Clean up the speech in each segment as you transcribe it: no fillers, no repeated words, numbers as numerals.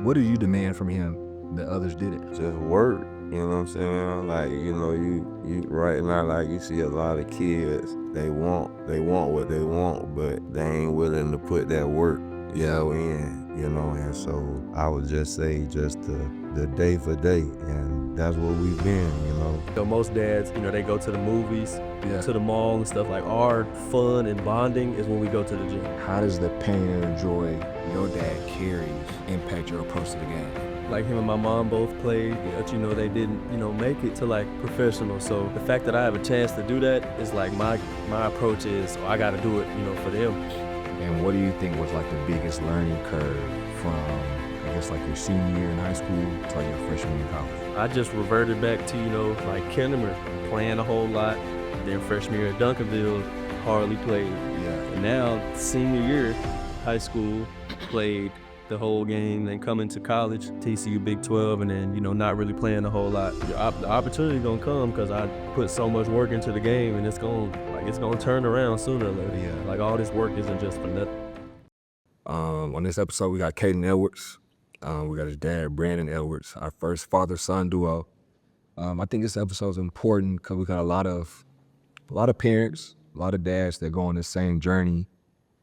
What did you demand from him that others didn't? Just work, you know what I'm saying? Like, you right now, like you see a lot of kids, they want what they want, but they ain't willing to put that work, in, and so I would just say just the day for day, and that's what we've been. So most dads, they go to the movies, to the mall and stuff. Like our fun and bonding is when we go to the gym. How does the pain and the joy your dad carries impact your approach to the game? Like him and my mom both played, but they didn't, make it to like professional. So the fact that I have a chance to do that is like my approach is, I got to do it, for them. And what do you think was like the biggest learning curve from, I guess, like your senior year in high school to like your freshman year in college? I just reverted back to, like Kinderman, playing a whole lot. Then freshman year at Duncanville, hardly played. And now senior year, high school, played the whole game, then come into college, TCU Big 12, and then, not really playing a whole lot. The opportunity gonna come because I put so much work into the game, and it's gonna turn around sooner or later. Like all this work isn't just for nothing. On this episode, we got Kayden Edwards. We got his dad, Brandon Edwards, our first father-son duo. I think this episode is important because we got a lot of parents, a lot of dads that go on the same journey.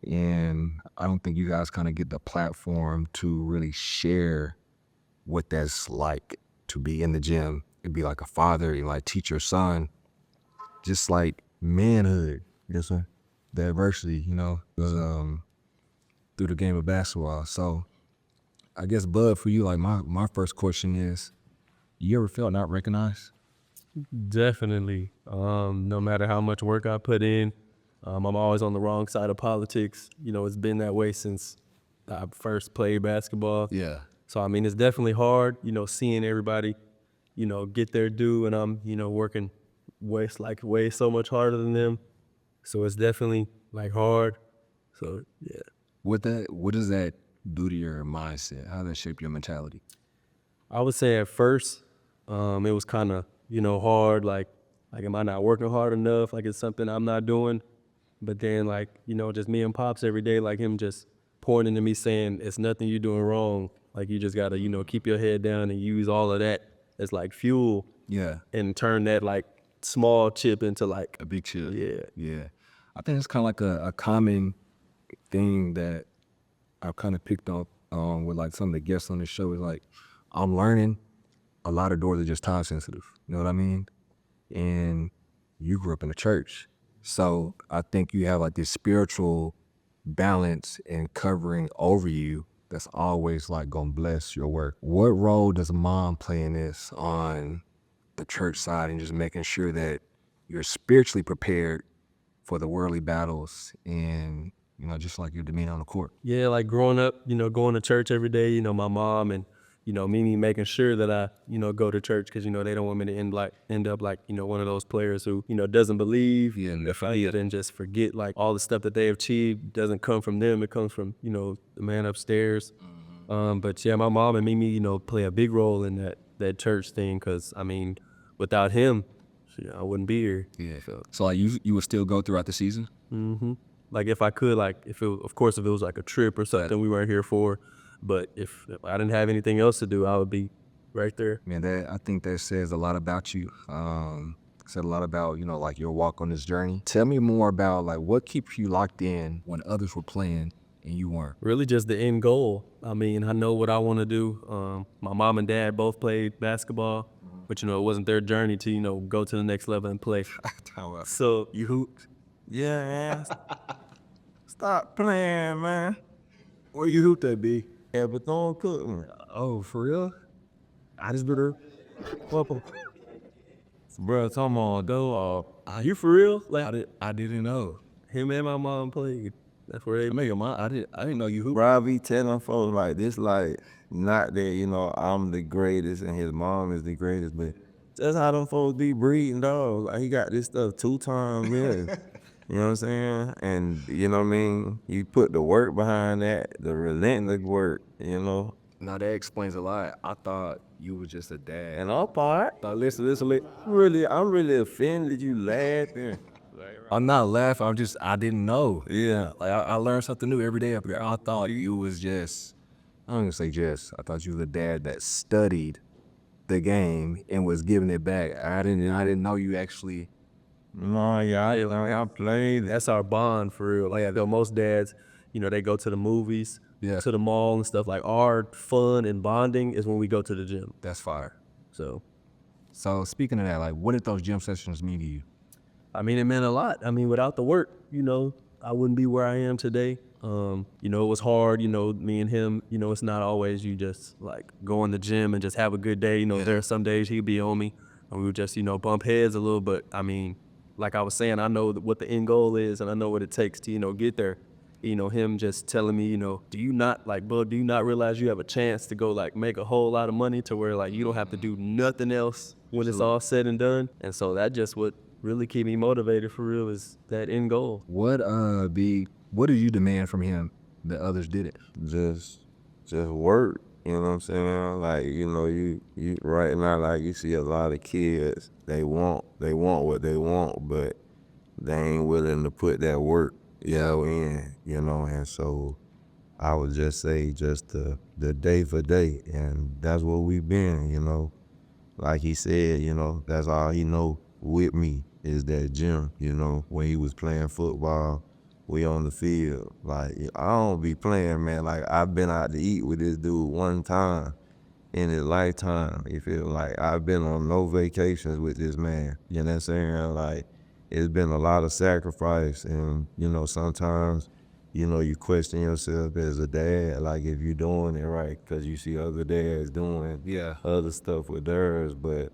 And I don't think you guys kind of get the platform to really share what that's like to be in the gym. It'd be like a father, you like teach your son, just like manhood. Yes, sir. The adversity, through the game of basketball. So I guess, Bud, for you, like my first question is, you ever felt not recognized? Definitely. No matter how much work I put in, I'm always on the wrong side of politics. It's been that way since I first played basketball. Yeah. So, it's definitely hard, seeing everybody, get their due, and I'm, working way so much harder than them. So it's definitely like hard. So, yeah. What does that do to your mindset? How does that shape your mentality? I would say at first, it was kind of, hard. Like, am I not working hard enough? Like, it's something I'm not doing. But then, like, just me and Pops every day, like him just pointing to me saying, it's nothing you're doing wrong. Like, you just got to, keep your head down and use all of that as like fuel. Yeah. And turn that like small chip into like a big chip. Yeah. Yeah. I think it's kind of like a common thing that I've kind of picked up with like some of the guests on the show is like, I'm learning a lot of doors are just time sensitive. You know what I mean? And you grew up in the church. So I think you have like this spiritual balance and covering over you that's always like gonna bless your work. What role does mom play in this on the church side and just making sure that you're spiritually prepared for the worldly battles and, just like your demeanor on the court? Yeah, like growing up, going to church every day, my mom and, Mimi making sure that I, go to church because, they don't want me to end up like, one of those players who, doesn't believe and just forget like all the stuff that they achieved doesn't come from them. It comes from, the man upstairs. But yeah, my mom and Mimi, play a big role in that church thing because, without him, I wouldn't be here. Yeah. So like you would still go throughout the season? Mm-hmm. Like if I could, like if it was like a trip or something we weren't here for, but if I didn't have anything else to do, I would be right there. Man, I think that says a lot about you. Said a lot about, like your walk on this journey. Tell me more about like what keeps you locked in when others were playing and you weren't. Really just the end goal. I know what I want to do. My mom and dad both played basketball, but it wasn't their journey to, go to the next level and play. So you hooped? Yeah, man. Stop playing, man. Where you hooped at, B? Yeah, but don't cook me. Oh, for real? I just better. Bro, come on, though. You for real? Like I didn't know. him and my mom played. That's where they make your mom. I didn't know you hooped. Bro, I be telling folks like this, like not that I'm the greatest and his mom is the greatest, but that's how them folks be breeding, dog. Like he got this stuff 2 times, man. You know what I'm saying? And you know what I mean? You put the work behind that, the relentless work, Now that explains a lot. I thought you was just a dad. And all part. Now listen. I'm really offended you laughing. I'm not laughing. I didn't know. Yeah. Like I learned something new every day up here. I thought you was just I don't even say just. I thought you was a dad that studied the game and was giving it back. I didn't know you actually. No, yeah, I played. That's our bond for real. Like, though most dads, you know, they go to the movies, Yeah. to the mall and stuff. Like, our fun and bonding is when we go to the gym. That's fire. So, So speaking of that, like, what did those gym sessions mean to you? I mean, it meant a lot. I mean, without the work, you know, I wouldn't be where I am today. You know, it was hard, you know, me and him, you know, it's not always you just like go in the gym and just have a good day. You know, there are some days he'd be on me and we would just, you know, bump heads a little, but I mean, like I was saying, I know what the end goal is and I know what it takes to, you know, get there. You know, him just telling me, you know, do you not realize you have a chance to go like make a whole lot of money to where like you don't have to do nothing else when it's all said and done? And so that just what really keep me motivated for real is that end goal. What did you demand from him that others didn't? Just work. You know what I'm saying? Like, you know, you right now, like you see a lot of kids, they want what they want, but they ain't willing to put that work, in, you know, and so I would just say just the day for day, and that's what we've been, you know. Like he said, you know, that's all he know with me is that gym, you know, when he was playing football, we on the field. Like, I don't be playing, man. Like, I've been out to eat with this dude one time in his lifetime. You feel like I've been on no vacations with this man. You know what I'm saying? Like, it's been a lot of sacrifice, and, you know, sometimes, you know, you question yourself as a dad, like if you're doing it right, because you see other dads doing other stuff with theirs. But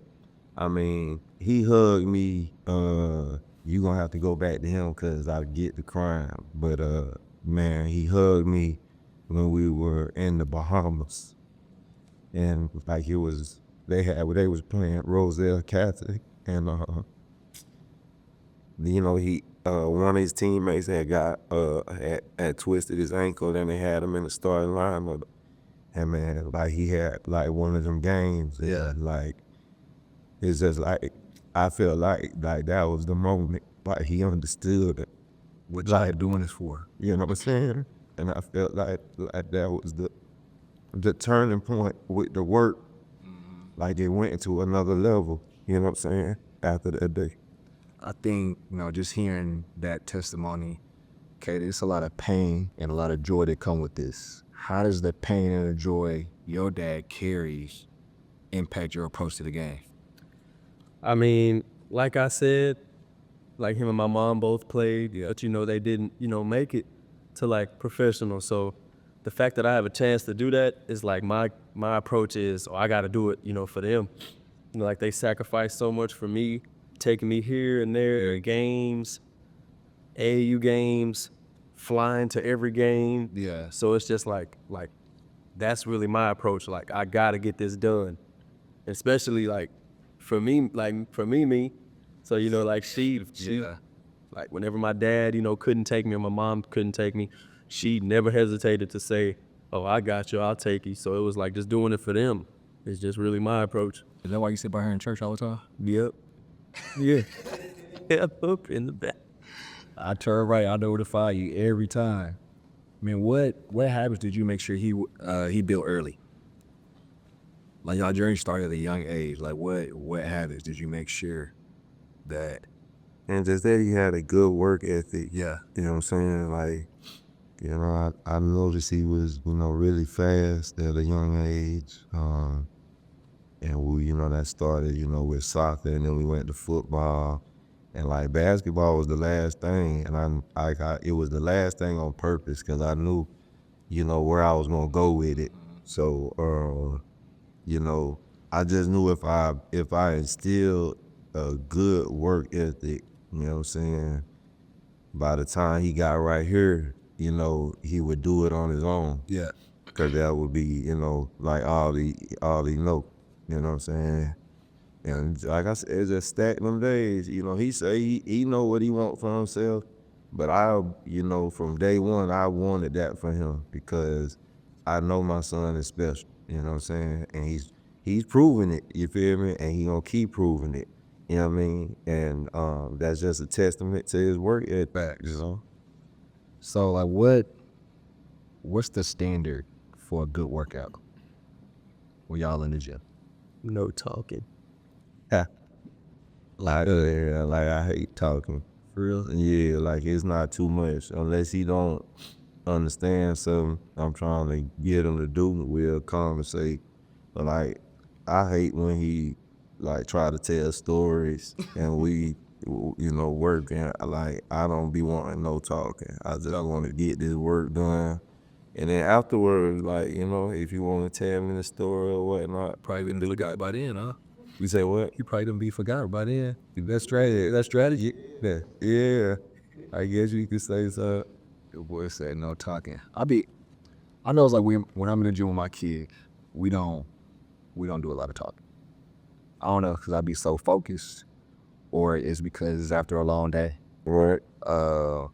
I mean, he hugged me. You gonna have to go back to him because I get the crime. But man, he hugged me when we were in the Bahamas, and like it was they was playing Roselle Catholic, and you know, he one of his teammates had twisted his ankle, then they had him in the starting lineup. And man, like he had like one of them games. Yeah. Like it's just like I feel like that was the moment. Like he understood it. What y'all doing this for? You know what I'm saying? And I felt like that was the turning point with the work. Like it went into another level. You know what I'm saying? After that day. I think, you know, just hearing that testimony, Kaden, it's a lot of pain and a lot of joy that come with this. How does the pain and the joy your dad carries impact your approach to the game? I mean, like I said, like him and my mom both played, but you know, they didn't, you know, make it to like professional. So the fact that I have a chance to do that is like my approach is, I got to do it, you know, for them. You know, like they sacrificed so much for me, taking me here and there, games, AAU games, flying to every game. Yeah. So it's just like that's really my approach. Like I gotta get this done, especially like for me. So you know, like she like whenever my dad, you know, couldn't take me or my mom couldn't take me, she never hesitated to say, "Oh, I got you. I'll take you." So it was like just doing it for them. It's just really my approach. Is that why you sit by her in church all the time? Yep. Yeah. Yeah, up in the back. I turn right, I notify you every time. I mean, what habits did you make sure he built early? Like y'all journey started at a young age. Like what habits did you make sure that? And just that he had a good work ethic. Yeah. You know what I'm saying? Like, you know, I noticed he was, you know, really fast at a young age. And we, you know, that started, you know, with soccer, and then we went to football. And like basketball was the last thing, and it was the last thing on purpose because I knew, you know, where I was gonna go with it. So, you know, I just knew if I instilled a good work ethic, you know what I'm saying, by the time he got right here, you know, he would do it on his own. Yeah. Cause that would be, you know, like all he know, you know what I'm saying? And like I said, it's just stack them days. You know, he say he know what he want for himself, but you know, from day one, I wanted that for him because I know my son is special. You know what I'm saying? And he's proving it. You feel me? And he gonna keep proving it. You know what I mean? And that's just a testament to his work ethic. You know. So like what's the standard for a good workout when y'all in the gym? No talking. Like, I hate talking. For real? Yeah, like it's not too much unless he don't understand something I'm trying to get him to do. We'll conversate. But like, I hate when he like try to tell stories and we, work and like I don't be wanting no talking. I just want to get this work done. And then afterwards, like, if you want to tell me the story or whatnot. Probably been the guy by then, huh? You say what? You probably done be forgot by then. That strategy. Yeah. I guess you could say so. The boy said no talking. I know it's like when I'm in the gym with my kid, we don't do a lot of talking. I don't know because I be so focused, or it's because it's after a long day, Right. or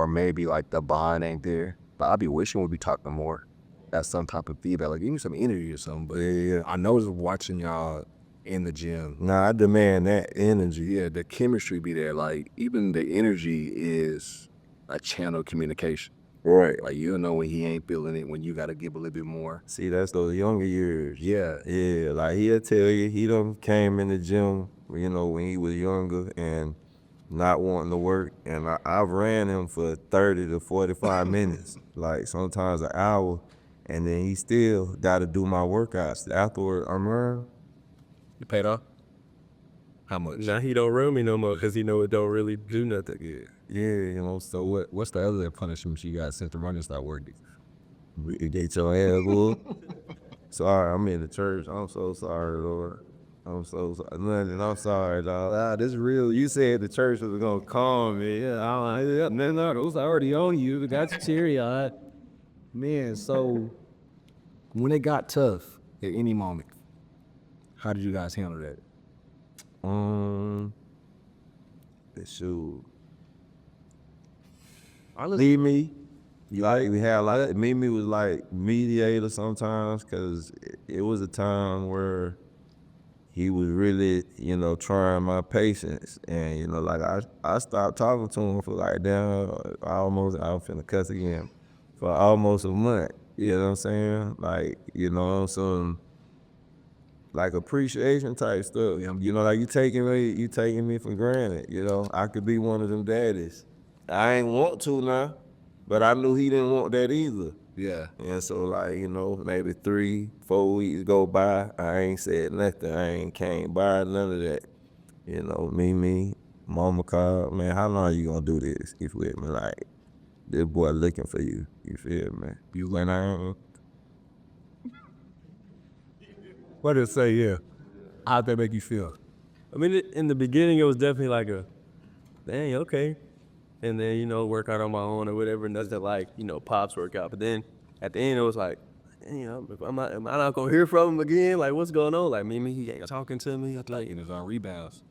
maybe like the bond ain't there. But I be wishing we'd be talking more. That's some type of feedback, like give me some energy or something. But Yeah. I know it's watching y'all in the gym. Nah, I demand that energy. Yeah, the chemistry be there. Like even the energy is a channel of communication. Right. Like you'll know when he ain't feeling it, when you gotta give a little bit more. See, that's those younger years. Yeah. Yeah, like he'll tell you he done came in the gym, when he was younger and not wanting to work. And I've ran him for 30 to 45 minutes, like sometimes an hour. And then he still got to do my workouts. Afterward, I'm around. You paid off? How much? Now he don't run me no more because he know it don't really do nothing. Yeah, So what's the other punishment you got since the running start working? get your ass whooped. Sorry, I'm in the church. I'm so sorry, Lord. I'm so sorry. Nothing. I'm sorry, dog. This is real. You said the church was gonna calm me. Yeah, no, it was already on you. Got you teary-eyed. Man, so when it got tough at any moment, how did you guys handle that? Shoot. Leave me. Like we had like Mimi was like mediator sometimes because it was a time where he was really, trying my patience. And, like I stopped talking to him for like I was finna cuss again, for almost a month. You know what I'm saying? Like, some like appreciation type stuff. Like you taking me for granted. I could be one of them daddies. I ain't want to now, but I knew he didn't want that either. Yeah. And so like, maybe 3-4 weeks go by, I ain't said nothing. I ain't came by, none of that. Me, mama called, man, how long you gonna do this? You feel me? Like, this boy looking for you. You feel me? You went out. What did it say? Yeah. How'd that make you feel? I mean, in the beginning, it was definitely like a, dang, okay. And then, work out on my own or whatever. And that's the Pop's workout. But then at the end, it was like, if am I not going to hear from him again? Like, what's going on? Like, maybe he ain't talking to me. Like, And it's on rebounds.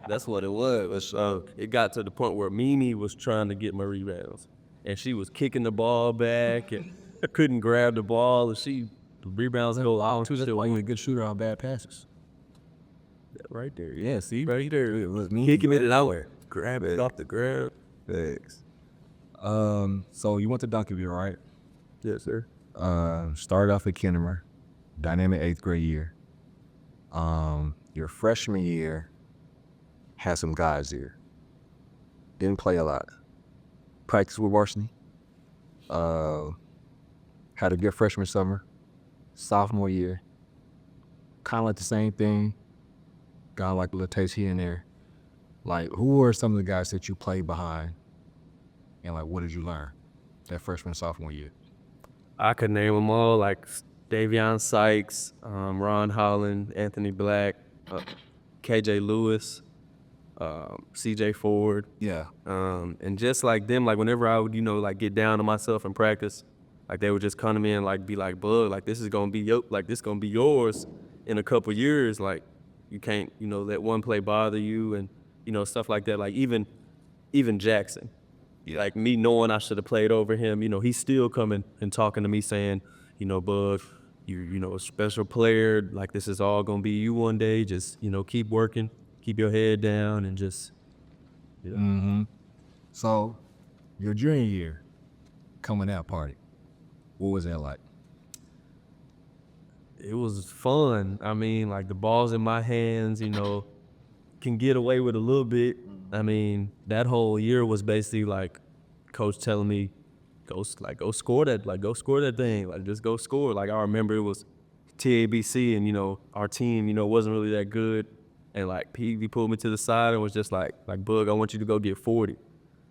that's what it was. So it got to the point where Mimi was trying to get my rebounds. And she was kicking the ball back and couldn't grab the ball. And the rebounds go out. That's why you're a good shooter on bad passes. Right there. Yeah, see, right there. It was me kicking it out. Grab it off the ground. Thanks. So you went to Duncanville, right? Yes, sir. Started off at Kennemer, dynamic 8th grade year. Your freshman year had some guys here. Didn't play a lot. Practiced with varsity. Had a good freshman summer. Sophomore year, kind of like the same thing. Got like a little taste here and there. Like, who are some of the guys that you played behind? And like, what did you learn that freshman, sophomore year? I could name them all, like Davion Sykes, Ron Holland, Anthony Black, KJ Lewis, CJ Ford. Yeah. And just like them, like whenever I would, like get down to myself in practice, like they would just come to me and like be like, "Bud, like this is gonna be this gonna be yours in a couple years. Like you can't, let one play bother you and stuff like that. Like even Jackson, like me knowing I should have played over him, he's still coming and talking to me saying, Bud, you're a special player. Like this is all gonna be you one day. Just keep working, keep your head down, and just So, your junior year, coming out party, what was that like? it was fun. I mean, like the ball's in my hands, can get away with a little bit. I mean, that whole year was basically like coach telling me, go score that, go score that thing, like just go score. Like I remember it was TABC, and our team, wasn't really that good, and like he pulled me to the side and was just like Bug, I want you to go get 40.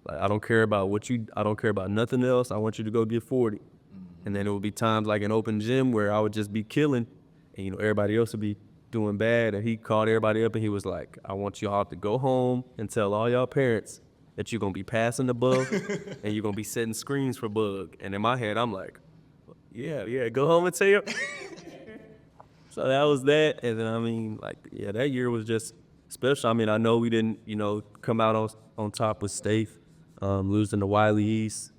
Like I don't care about I don't care about nothing else. I want you to go get 40. And then it would be times like an open gym where I would just be killing, and everybody else would be doing bad. And he called everybody up and he was like, I want y'all to go home and tell all y'all parents that you're gonna be passing the Bug and you're gonna be setting screens for Bug. And in my head, I'm like, yeah, go home and tell your. So that was that. And then I mean, that year was just special. I mean, I know we didn't, come out on top with Stafe, losing to Wiley East.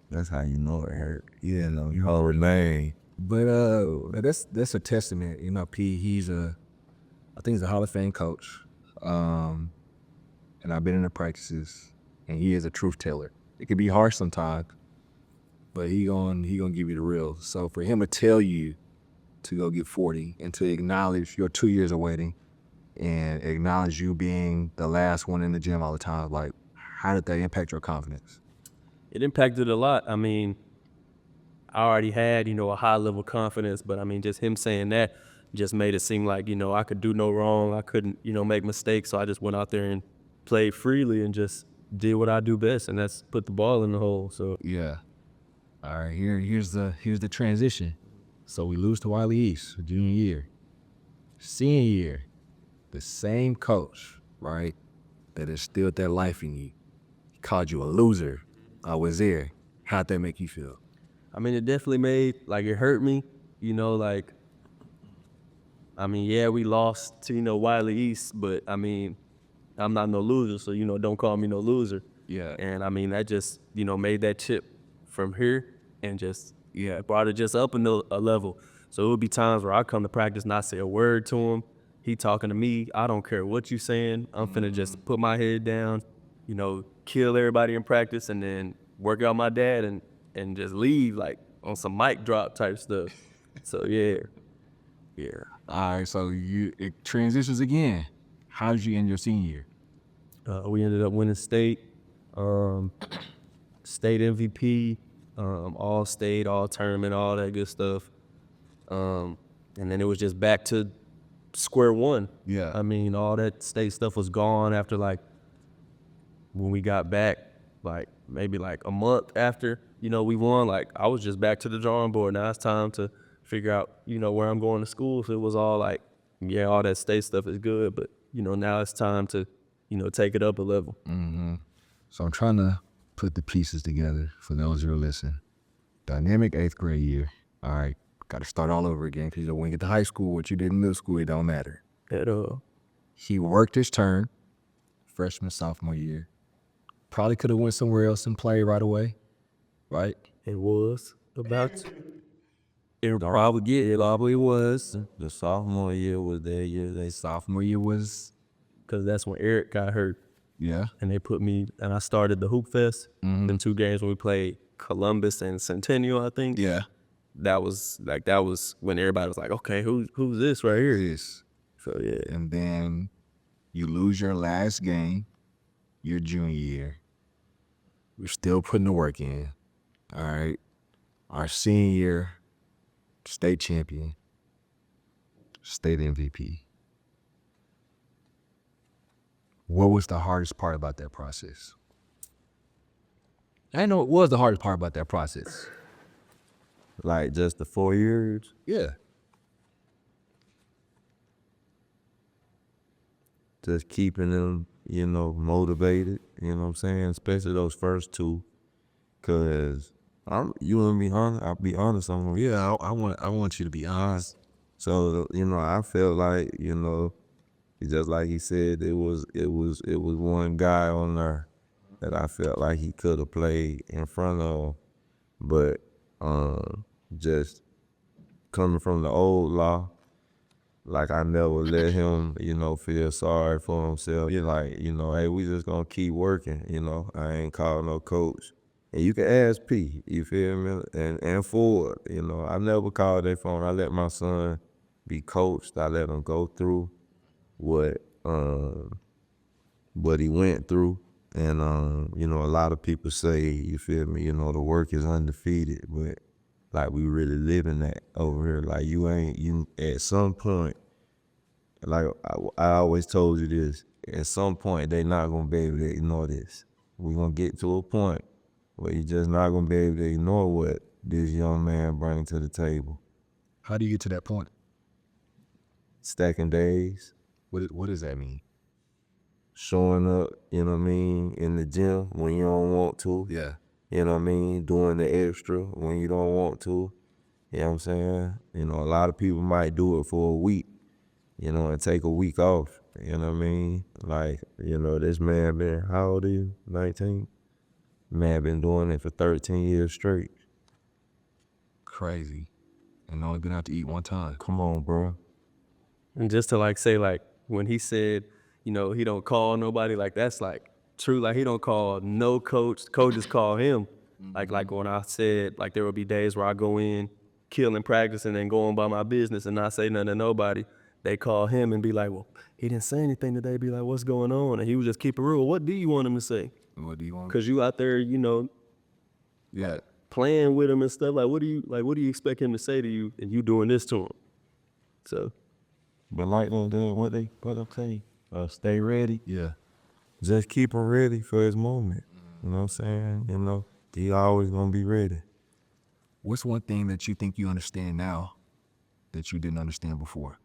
That's how you know it hurt. You know, remain. But that's a testament. P, I think he's a Hall of Fame coach. And I've been in the practices, and he is a truth teller. It can be harsh sometimes, but he gonna give you the real. So for him to tell you to go get 40 and to acknowledge your 2 years of waiting and acknowledge you being the last one in the gym all the time, like, how did that impact your confidence? It impacted a lot. I mean, I already had, a high level confidence, but I mean, just him saying that just made it seem like, I could do no wrong. I couldn't, make mistakes. So I just went out there and played freely and just did what I do best, and that's put the ball in the hole. So yeah. All right, here's the transition. So we lose to Wiley East junior year. Senior year, the same coach, right, that instilled that life in you. He called you a loser. I was there. How'd that make you feel? I mean, it definitely made, it hurt me, I mean, yeah, we lost to, Wiley East, but I mean, I'm not no loser, so, don't call me no loser. Yeah. And I mean, that just, made that chip from here and just, brought it just up a level. So it would be times where I come to practice, not say a word to him. He talking to me. I don't care what you saying. I'm finna just put my head down, kill everybody in practice, and then work out my dad and just leave like on some mic drop type stuff. So yeah. All right, so it transitions again. How did you end your senior year? We ended up winning state MVP, all state, all tournament, all that good stuff. And then it was just back to square one. Yeah. I mean, all that state stuff was gone after when we got back, maybe a month after, we won. I was just back to the drawing board. Now it's time to figure out, where I'm going to school. So it was all all that state stuff is good, but now it's time to, take it up a level. Mm-hmm. So I'm trying to put the pieces together for those who are listening. Dynamic 8th grade year. All right, got to start all over again because when you get to high school, what you did in middle school, it don't matter. At all. He worked his turn, freshman, sophomore year. Probably could have went somewhere else and played right away, right? It was about to. It probably was. The sophomore year was their year. Sophomore year was, because that's when Eric got hurt. Yeah. And they put me, and I started the Hoop Fest. Mm-hmm. Them 2 games when we played Columbus and Centennial, I think. Yeah. That was when everybody was like, okay, who's this right here? Yes. So yeah. And then you lose your last game, your junior year. We're still putting the work in. All right. Our senior year, state champion, state MVP. What was the hardest part about that process? I know it was the hardest part about that process. Just the 4 years. Yeah. Just keeping them, motivated, you know what I'm saying? Especially those first 2. Cause you want me honest? I'll be honest on them. Yeah, I want you to be honest. So, I felt like, just like he said, it was one guy on there that I felt like he could have played in front of, but just coming from the old law, I never let him, feel sorry for himself. You're hey, we just gonna keep working, I ain't calling no coach. And you can ask P, you feel me? And Ford, you know, I never called their phone. I let my son be coached. I let him go through what he went through. And you know, a lot of people say, you feel me, you know, the work is undefeated, but like we really living that over here. Like you at some point, like I always told you this, at some point they not gonna be able to ignore this. We're gonna get to a point where you just not gonna be able to ignore what this young man brings to the table. How do you get to that point? Stacking days, What does that mean? showing up, you know what I mean, in the gym when you don't want to. Yeah. You know what I mean? Doing the extra when you don't want to. You know what I'm saying? You know, a lot of people might do it for a week, you know, and take a week off. You know what I mean? Like, you know, this man been, how old are you? 19? Man been doing it for 13 years straight. Crazy. And only been out to eat one time. Come on, bro. And just to like say, like, when he said, you know, he don't call nobody, like, that's like true. Like, he don't call no coach. Coaches call him. Like when I said, like, there will be days where I go in, killing practice, and then go on by my business and not say nothing to nobody. They call him and be like, well, he didn't say anything today. Be like, what's going on? And he would just keep it real. What do you want him to say? What do you want? Because you out there, you know, Yeah. playing with him and stuff. Like, what do you expect him to say to you, and you doing this to him? So. But like what they say, stay ready. Yeah. Just keep him ready for his moment. You know what I'm saying? You know, he always gonna be ready. What's one thing that you think you understand now that you didn't understand before?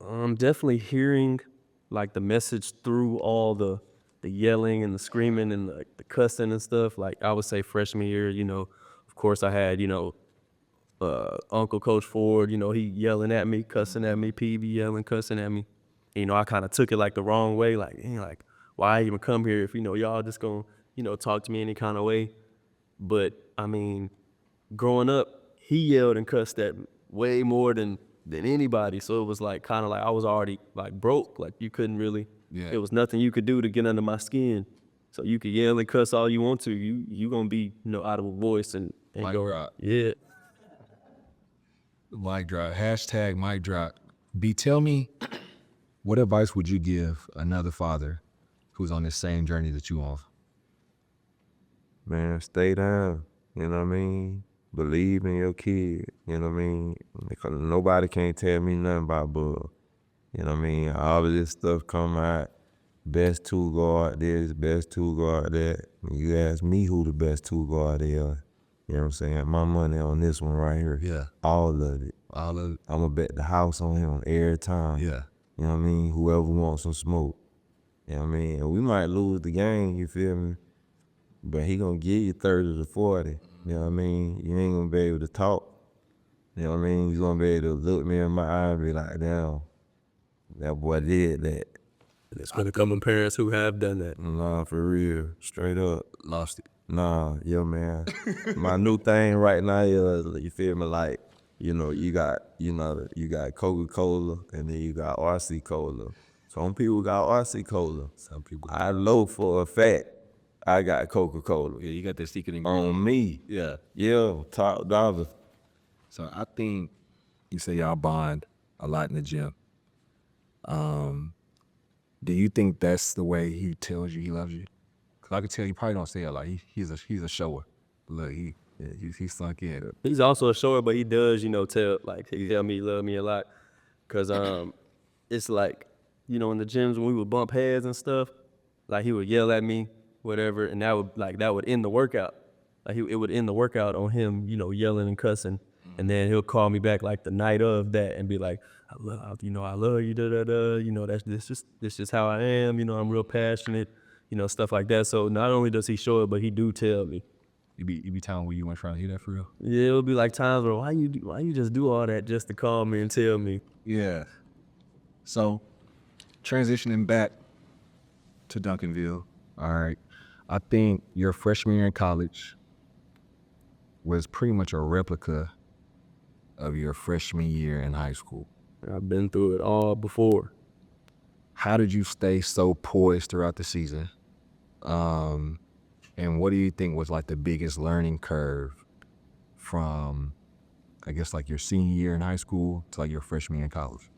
Definitely hearing like the message through all the yelling and the screaming and the cussing and stuff. Like I would say freshman year, you know, of course I had, you know, Uncle Coach Ford, you know, he yelling at me, cussing at me, PB yelling, cussing at me. And, you know, I kind of took it like the wrong way. Like, like, why even come here if, you know, y'all just gonna, you know, talk to me any kind of way. But I mean, growing up, he yelled and cussed at me way more than anybody. So it was like kind of like I was already like broke. Like you couldn't really, it was nothing you could do to get under my skin. So you could yell and cuss all you want to. You gonna be, you know, out of a voice and Mic go drop. Yeah. Mic drop. Hashtag mic drop. B, tell me, what advice would you give another father who's on the same journey that you on? Man, stay down. You know what I mean? Believe in your kid. You know what I mean? Because nobody can't tell me nothing about Bug. You know what I mean? All of this stuff come out. Best two guard this, best two guard that. You ask me who the best two guard is. You know what I'm saying? My money on this one right here. Yeah. All of it. All of it. I'm going to bet the house on him every time. Yeah. You know what I mean? Whoever wants some smoke. You know what I mean? And we might lose the game, you feel me? But he gonna give you 30 to 40. You know what I mean? You ain't gonna be able to talk. You know what I mean? You gonna be able to look me in my eye and be like, damn, that boy did that. There's been a couple of parents who have done that. Nah, for real. Straight up. Lost it. Nah, yeah, man. My new thing right now is, you feel me, like, you know, you got Coca-Cola and then you got RC Cola. Some people got RC Cola. Some people. I know for a fact I got Coca-Cola. Yeah, you got that secret ingredient. On me. Yeah. Yeah, top dollar. So I think you say y'all bond a lot in the gym. Do you think that's the way he tells you he loves you? Cause I could tell you probably don't say it like he's a shower. Look, he's sunk in. He's also a shower, but he does, you know, he tell me he love me a lot. Cause it's like, you know, in the gyms when we would bump heads and stuff, like he would yell at me, whatever, and that would end the workout. Like it would end the workout on him, you know, yelling and cussing. And then he'll call me back like the night of that and be like, I love you, da da da. You know, this is how I am. You know, I'm real passionate. You know, stuff like that. So not only does he show it, but he do tell me. You be telling where you weren't trying to hear that for real? Yeah, it'll be like times where why you just do all that just to call me and tell me. Yeah. So transitioning back to Duncanville. All right. I think your freshman year in college was pretty much a replica of your freshman year in high school. I've been through it all before. How did you stay so poised throughout the season? And what do you think was like the biggest learning curve from, I guess, like your senior year in high school to like your freshman year in college?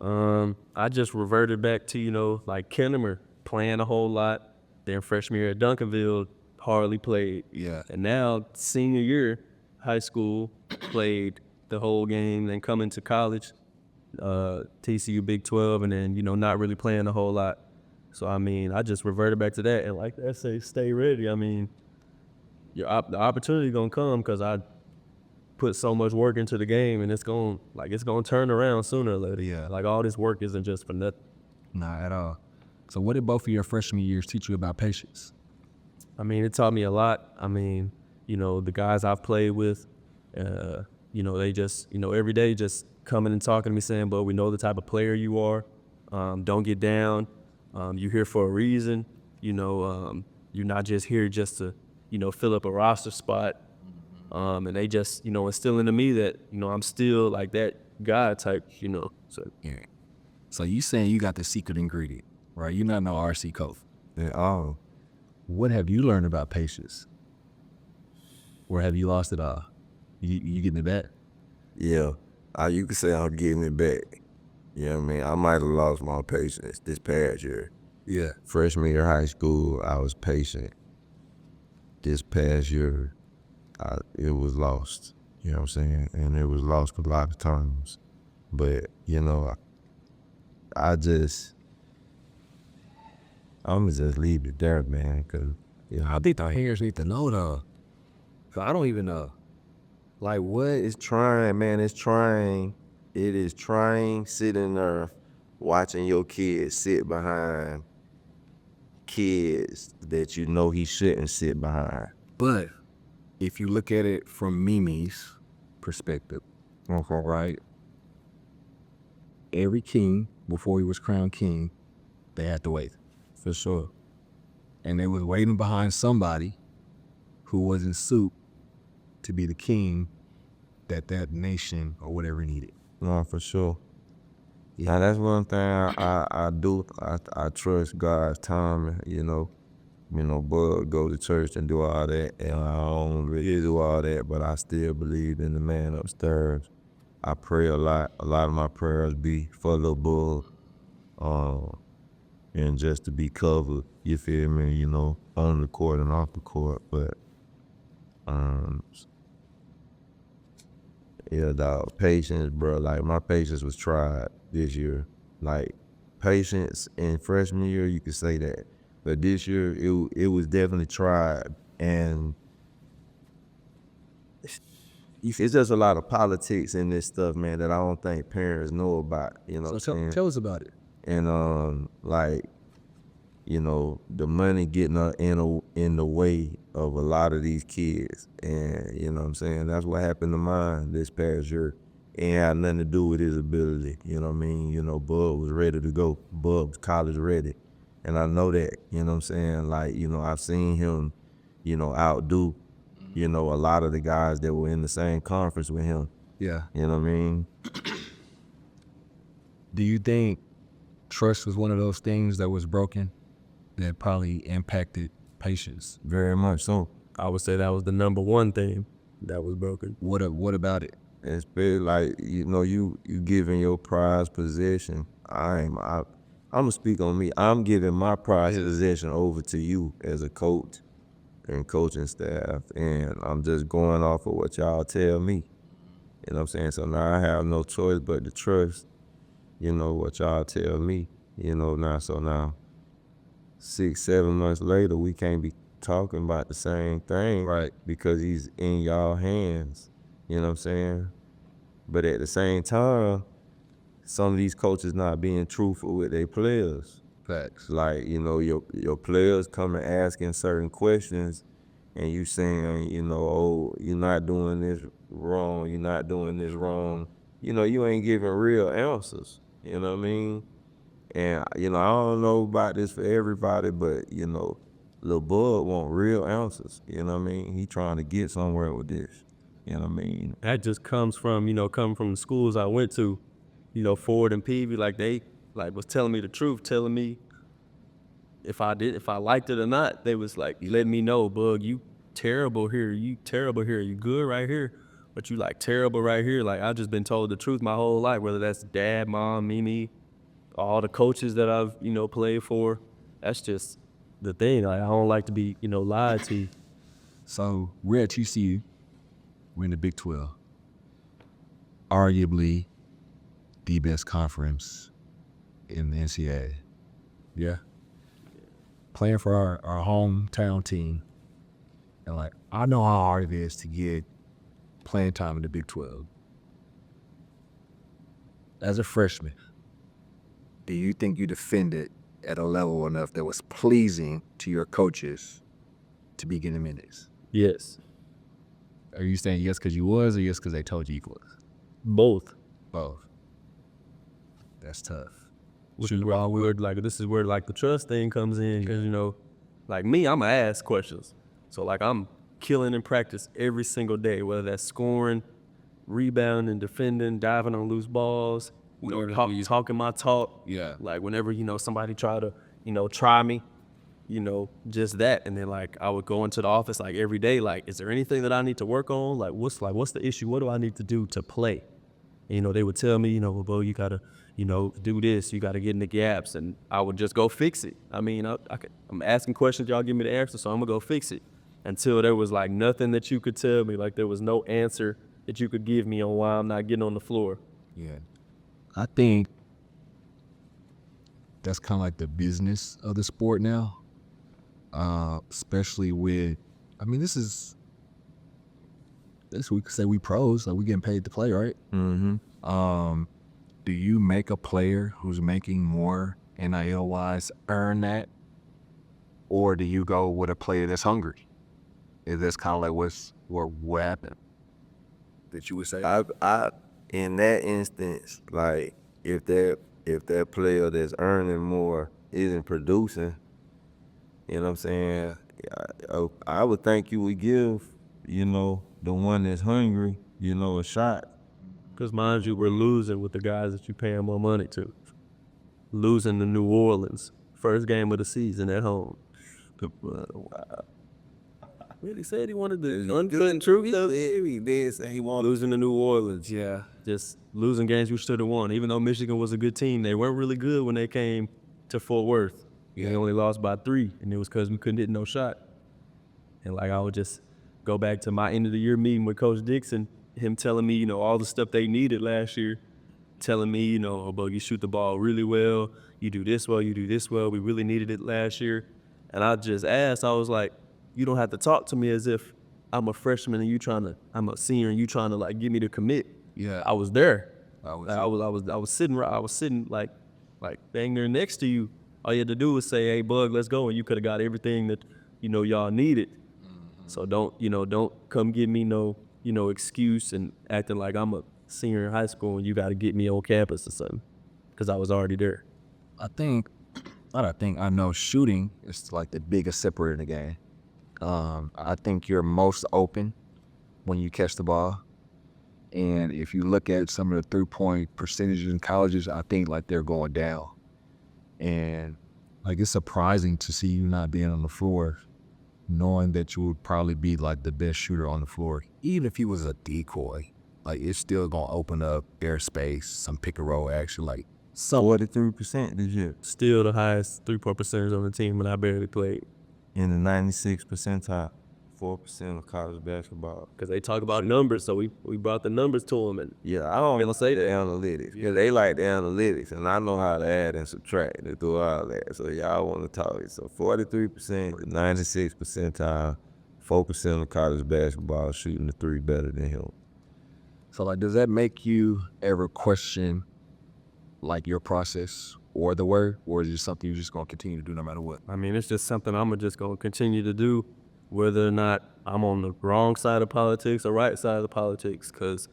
I just reverted back to, like Kennemer playing a whole lot. Then freshman year at Duncanville, hardly played. Yeah. And now senior year, high school, played the whole game. Then coming to college, TCU Big 12, and then, not really playing a whole lot. So, I mean, I just reverted back to that. And like that say, stay ready. I mean, the opportunity going to come because I put so much work into the game, and it's going to turn around sooner or later. Yeah. Like all this work isn't just for nothing. Not at all. So what did both of your freshman years teach you about patience? I mean, it taught me a lot. I mean, the guys I've played with, they just, every day just coming and talking to me saying, but we know the type of player you are. Don't get down. You're here for a reason. You're not just here just to, fill up a roster spot. And they just, instill into me that, I'm still like that guy type, So Yeah. So you saying you got the secret ingredient, right? You're not no RC coach. At all. What have you learned about patience? Or have you lost it all? You getting it back? Yeah. You could say I'm getting it back. You know what I mean? I might have lost my patience this past year. Yeah. Freshman year of high school, I was patient. This past year, it was lost. You know what I'm saying? And it was lost a lot of times. But, I'm going to just leave it there, man, because, I think the haters need to know though. 'Cause I don't even know. like, what is trying, man? It's trying. It is trying sitting there watching your kids sit behind kids that you know he shouldn't sit behind. But if you look at it from Mimi's perspective, right? Every king, before he was crowned king, they had to wait. For sure. And they was waiting behind somebody who was in suit to be the king that nation or whatever needed. No, for sure. Yeah, that's one thing I do. I trust God's timing, Bud go to church and do all that, and I don't really do all that, but I still believe in the man upstairs. I pray a lot. A lot of my prayers be for Lil Bud, and just to be covered, you feel me, on the court and off the court, but yeah, dog, patience, bro. Like, my patience was tried this year. Like, patience in freshman year, you could say that. But this year, it was definitely tried. And it's just a lot of politics in this stuff, man, that I don't think parents know about, So tell us about it. And, the money getting in the way of a lot of these kids. And, you know what I'm saying? That's what happened to mine this past year. It ain't had nothing to do with his ability. You know what I mean? Bud was ready to go. Bud was college ready. And I know that, you know what I'm saying? Like, I've seen him, outdo, a lot of the guys that were in the same conference with him. Yeah. You know what I mean? Do you think trust was one of those things that was broken that probably impacted patience? Very much so. I would say that was the number one thing that was broken. What about it? It's been like, you giving your prized possession. I'm gonna speak on me. I'm giving my prized possession over to you as a coach and coaching staff, and I'm just going off of what y'all tell me. You know what I'm saying? So now I have no choice but to trust, what y'all tell me. Now 6-7 months later, we can't be talking about the same thing, Right. Because he's in y'all hands. You know what I'm saying? But at the same time, some of these coaches not being truthful with their players. Facts. Like, your players come and asking certain questions, and you saying, oh, you're not doing this wrong, you're not doing this wrong. You ain't giving real answers. You know what I mean? And, I don't know about this for everybody, but, Lil Bud want real answers. You know what I mean? He trying to get somewhere with this. You know what I mean? That just comes from, coming from the schools I went to, Ford and Peavy, like they was telling me the truth, telling me, if I liked it or not, they was like letting me know, Bug, you terrible here, you good right here, but you like terrible right here. Like, I've just been told the truth my whole life, whether that's dad, mom, Mimi, all the coaches that I've, played for. That's just the thing. Like, I don't like to be, lied to. So we're at TCU. We're in the Big 12. Arguably the best conference in the NCAA. Yeah. Playing for our hometown team. And like, I know how hard it is to get playing time in the Big 12. As a freshman, do you think you defended at a level enough that was pleasing to your coaches to be getting minutes? Yes. Are you saying yes because you was, or yes because they told you was? Both. Both. That's tough. This is where like the trust thing comes in, because like me, I'm gonna ask questions. So like I'm killing in practice every single day, whether that's scoring, rebounding, defending, diving on loose balls, talking my talk. Yeah. Like whenever somebody try to try me, just that. And then like I would go into the office like every day, like, is there anything that I need to work on? Like what's the issue? What do I need to do to play? And, they would tell me, well, Bo, you gotta, do this. You gotta get in the gaps, and I would just go fix it. I mean, I'm asking questions, y'all give me the answer, so I'm gonna go fix it. Until there was like nothing that you could tell me, like there was no answer that you could give me on why I'm not getting on the floor. Yeah. I think that's kind of like the business of the sport now. Especially with, I mean, this we could say we pros, like we getting paid to play, right? Mm-hmm. Do you make a player who's making more NIL wise earn that? Or do you go with a player that's hungry? Is this kind of like what happened that you would say? I in that instance, like if that player that's earning more isn't producing, you know what I'm saying? I would think you would give, the one that's hungry, a shot. Because mind you, we're losing with the guys that you're paying more money to. Losing to New Orleans. First game of the season at home. Really said he wanted the uncut truth. He did say he wanted Losing to New Orleans. Yeah. Just losing games we should have won. Even though Michigan was a good team, they weren't really good when they came to Fort Worth. Yeah. They only lost by 3, and it was because we couldn't hit no shot. And like I would just go back to my end of the year meeting with Coach Dixon, him telling me, all the stuff they needed last year, telling me, oh, Bug, you shoot the ball really well, you do this well, we really needed it last year. And I just asked, I was like, you don't have to talk to me as if I'm a freshman and I'm a senior and you trying to like get me to commit. Yeah. I was there. I was I was sitting like dang near next to you. All you had to do was say, hey, Bug, let's go, and you could have got everything that, y'all needed. Mm-hmm. So don't come give me no, excuse and acting like I'm a senior in high school and you got to get me on campus or something, because I was already there. I know shooting is like the biggest separator in the game. I think you're most open when you catch the ball. And if you look at some of the 3-point percentages in colleges, I think like they're going down. And like it's surprising to see you not being on the floor, knowing that you would probably be like the best shooter on the floor. Even if he was a decoy, like it's still gonna open up airspace, some pick and roll action, like 43% this year Still the highest 3-point percentage on the team, and I barely played. in the 96th percentile, 4% of college basketball. Because they talk about numbers, so we brought the numbers to them. And Yeah, I don't even say the analytics, because they like the analytics, and I know how to add and subtract and do all that. So y'all want to talk it. So 43%, 96th percentile, 4% of college basketball shooting the 3 better than him. so like, does that make you ever question like your process or the work, or is it something you're just gonna continue to do no matter what? I mean, it's just something I'm just going to continue to do, whether or not I'm on the wrong side of politics or right side of the politics. Because,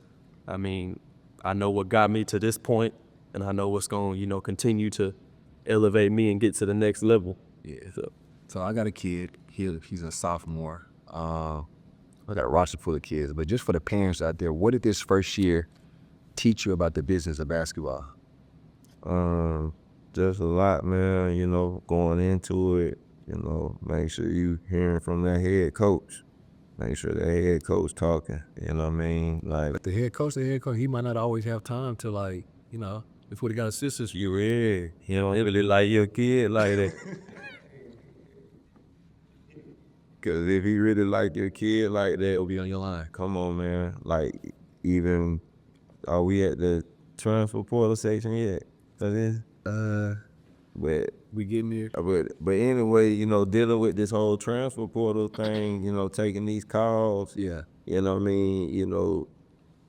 I mean, I know what got me to this point, and I know what's going to, continue to elevate me and get to the next level. Yeah. So I got a kid. He's a sophomore. I got a roster full of kids, but just for the parents out there, what did this first year teach you about the business of basketball? just a lot, man, you know, going into it, you know, make sure you hearing from that head coach. Make sure that head coach talking, you know what I mean? Like, But the head coach, he might not always have time to, like, you know, before he got assistants. you ready. You know, he really like your kid like that. Cause if he really like your kid like that, He'll be on your line. come on, man. Like, even, are we at the transfer portal section yet? That is? But We getting there. But anyway, you know, dealing with this whole transfer portal thing, you know, taking these calls, Yeah. you know what I mean? You know,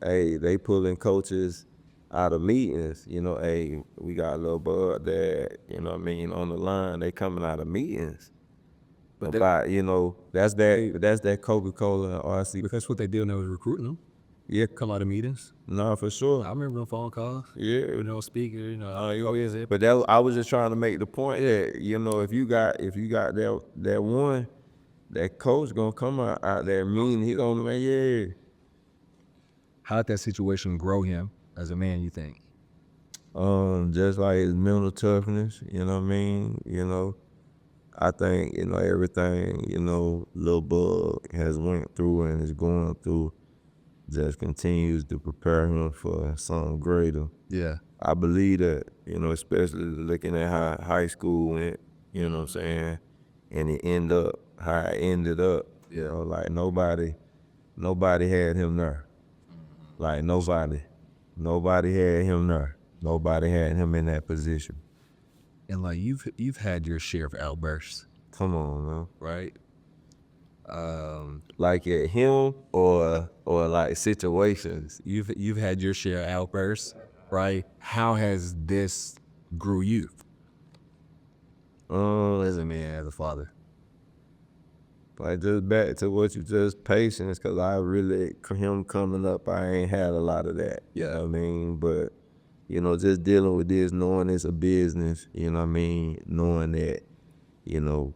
hey, they pulling coaches out of meetings, you know, hey, we got a little bud that, you know what I mean, on the line, they coming out of meetings. But About, you know, that's that Coca-Cola and RC. that's what they did when they was recruiting them. Yeah, Come out of meetings. no, for sure. I remember them phone calls. Yeah. You know, speaker, you know. You always But that, I was just trying to make the point that, you know, if you got that one, that coach gonna come out there mean, he gonna be, yeah. How did that situation grow him as a man, you think? Just like his mental toughness, you know what I mean? You know, I think, you know, everything, you know, Lil Bug has went through and is going through just continues to prepare him for something greater. Yeah. I believe that, you know, especially looking at how high school went, you know what I'm saying? And it how it ended up, you know, like nobody had him there. Like nobody had him there. Nobody had him in that position. And like you've had your share of outbursts, Come on, man. right? Like at him or like situations. You've had your share of outbursts, right? How has this grew you as a man, as a father? Like just back to what you just patience, cause I really, him coming up, I ain't had a lot of that. You know what I mean? But, you know, just dealing with this, knowing it's a business, you know what I mean? Knowing that, you know,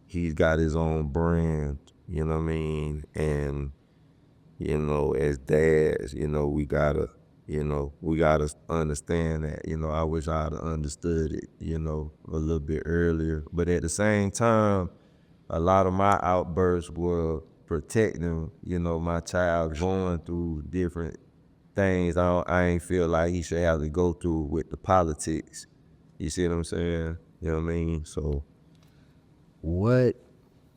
he's got his own brand, you know what I mean? And, you know, as dads, you know, we gotta understand that, you know, I wish I'd have understood it, you know, a little bit earlier. But at the same time, a lot of my outbursts were protecting, you know, my child going through different things I ain't feel like he should have to go through with the politics. You see what I'm saying? You know what I mean? So What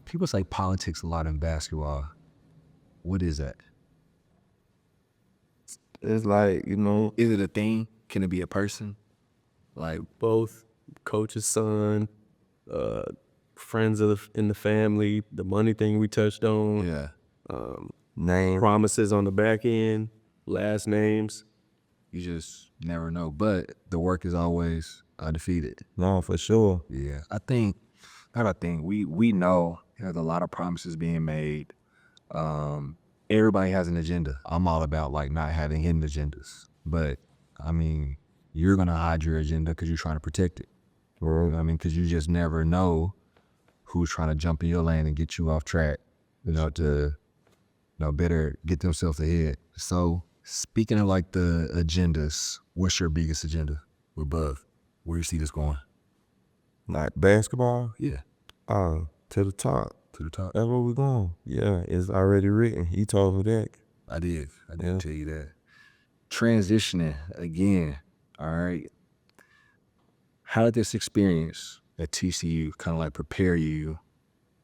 people say politics a lot in basketball. What is that? it's like, you know, Is it a thing? Can it be a person? Like Both coach's son, friends in the family, the money thing we touched on, yeah, name. promises on the back end, last names. you just never know. But the work is always undefeated. No, for sure. Yeah, I think we know there's a lot of promises being made. Everybody has an agenda. I'm all about like not having hidden agendas, but I mean, you're gonna hide your agenda because you're trying to protect it. Or I mean, because you just never know who's trying to jump in your lane and get you off track. You know, to better get themselves ahead. So speaking of like the agendas, what's your biggest agenda with Bub? Where you see this going? Like basketball, Yeah, to the top. to the top. That's where we going. Yeah, it's already written. He told me that. I did Yeah. tell you that. Transitioning again, all right. How did this experience at TCU kind of like prepare you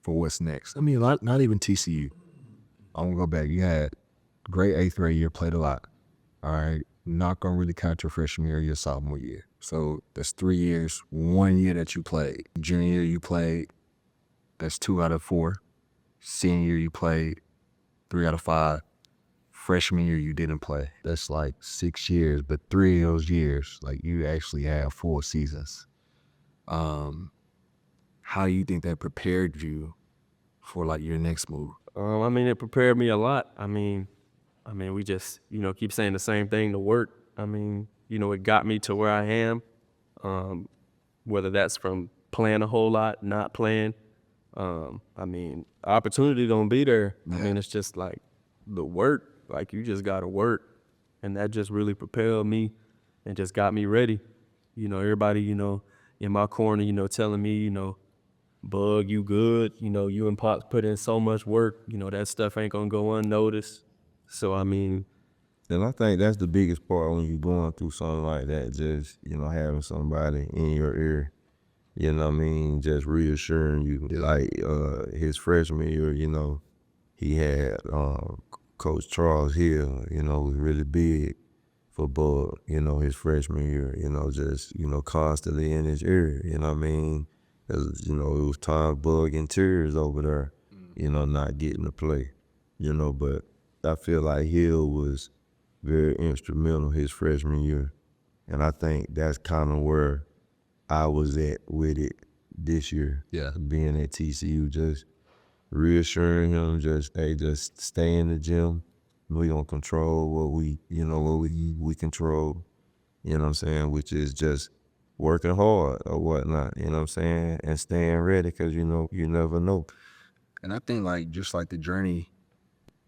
for what's next? I mean, not even TCU. I'm gonna go back. You had great 8th grade year, played a lot. All right. Not gonna really count your freshman year or your sophomore year. So that's 3 years, 1 year that you played. Junior year you played, that's 2 out of 4. Senior year you played 3 out of 5. Freshman year you didn't play. That's like 6 years, but 3 of those years, like you actually have full seasons. How you think that prepared you for like your next move? I mean, it prepared me a lot. I mean, we just, keep saying the same thing, to work. I mean, it got me to where I am, whether that's from playing a whole lot, not playing. I mean, opportunity gonna be there. Yeah. I mean, it's just like the work, like you just gotta work. And that just really propelled me and just got me ready. Everybody, in my corner, telling me, Bug, you good. You and Pops put in so much work. That stuff ain't gonna go unnoticed. So I mean, And I think that's the biggest part when you're going through something like that, just, having somebody in your ear, just reassuring you. Like his freshman year, he had Coach Charles Hill, was really big for Bud, his freshman year, just, constantly in his ear, Cause, it was time Bug in tears over there, not getting to play, but I feel like Hill was very instrumental his freshman year. And I think that's kind of where I was at with it this year. Yeah. Being at TCU, just reassuring him, just stay in the gym. We gonna control what we control, which is just working hard or whatnot, and staying ready, because you never know. And I think like just like the journey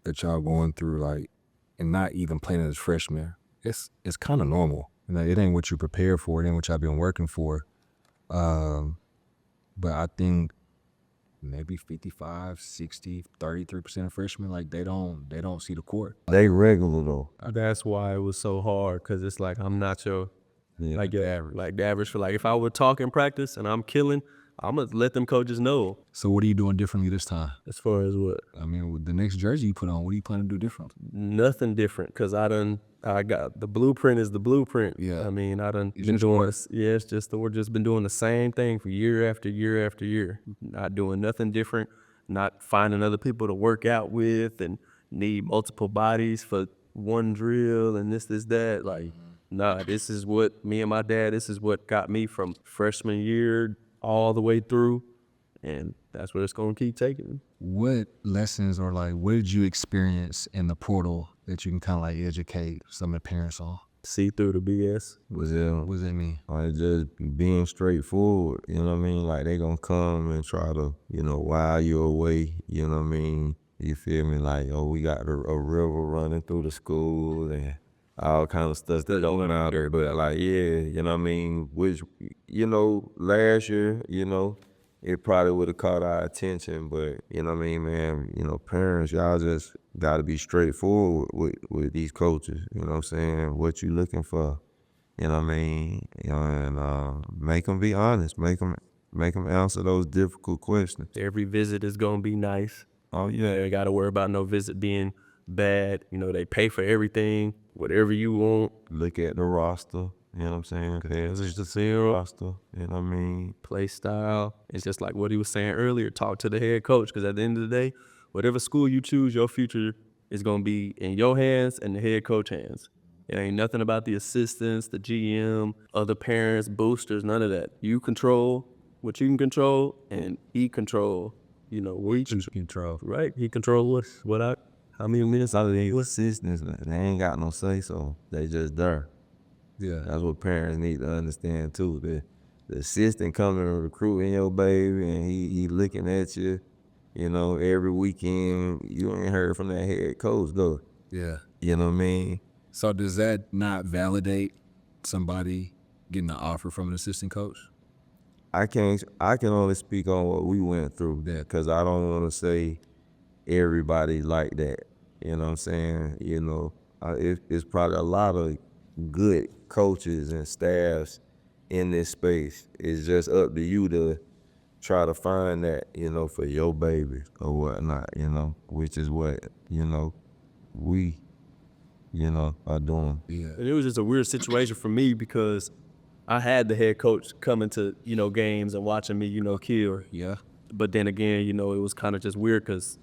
that y'all going through, like, and not even playing as freshmen, it's kind of normal. It ain't what you prepared for. It ain't what y'all been working for. But I think maybe 55, 60, 33% of freshmen, like they don't see the court. They regular though. that's why it was so hard, because it's like I'm not your Yeah. like your average. Like the average for, like, if I would talk in practice and I'm killing, I'm gonna let them coaches know. So what are you doing differently this time? As far as what? I mean, with the next jersey you put on, what do you plan to do different? Nothing different, because I got the blueprint is the blueprint. Yeah. I mean, I done It's been just doing work. this. Yeah, it's just we're just been doing the same thing for year after year after year. Not doing nothing different. Not finding other people to work out with and need multiple bodies for one drill and this that. Like, nah, this is what me and my dad. This is what got me from freshman year all the way through, and that's where it's gonna keep taking me. What lessons or like what did you experience in the portal that you can kind of like educate some of the parents on? See through the BS. Was What does that mean? like just being straightforward, Like they gonna come and try to, while you away, You feel me? Like, oh, we got a river running through the school and all kind of stuff that going out there. But like, yeah, which, last year, it probably would have caught our attention. But, man, parents, y'all just got to be straightforward with these coaches, what you looking for, and make them be honest, make them answer those difficult questions. Every visit is gonna be nice. Oh, yeah. You ain't got to worry about no visit being bad. They pay for everything, whatever you want. Look at the roster, Cause it's the same roster, Play style. It's just like what he was saying earlier. Talk to the head coach, because at the end of the day, whatever school you choose, your future is gonna be in your hands and the head coach hands. It ain't nothing about the assistants, the GM, other parents, boosters, none of that. You control what you can control, and he control. We Control. right. He control how many minutes out of the assistants, they ain't got no say, so they just there. Yeah. That's what parents need to understand too. The assistant coming and recruiting your baby, and he looking at you, every weekend. You ain't heard from that head coach though. Yeah. You know what I mean? So does that not validate somebody getting an offer from an assistant coach? I can only speak on what we went through there, because I don't want to say everybody like that. You know what I'm saying? It's probably a lot of good coaches and staffs in this space. It's just up to you to try to find that, for your baby or whatnot, which is what, we, are doing. Yeah. And it was just a weird situation for me, because I had the head coach coming to, games and watching me, kill. Yeah. But then again, it was kind of just weird, because,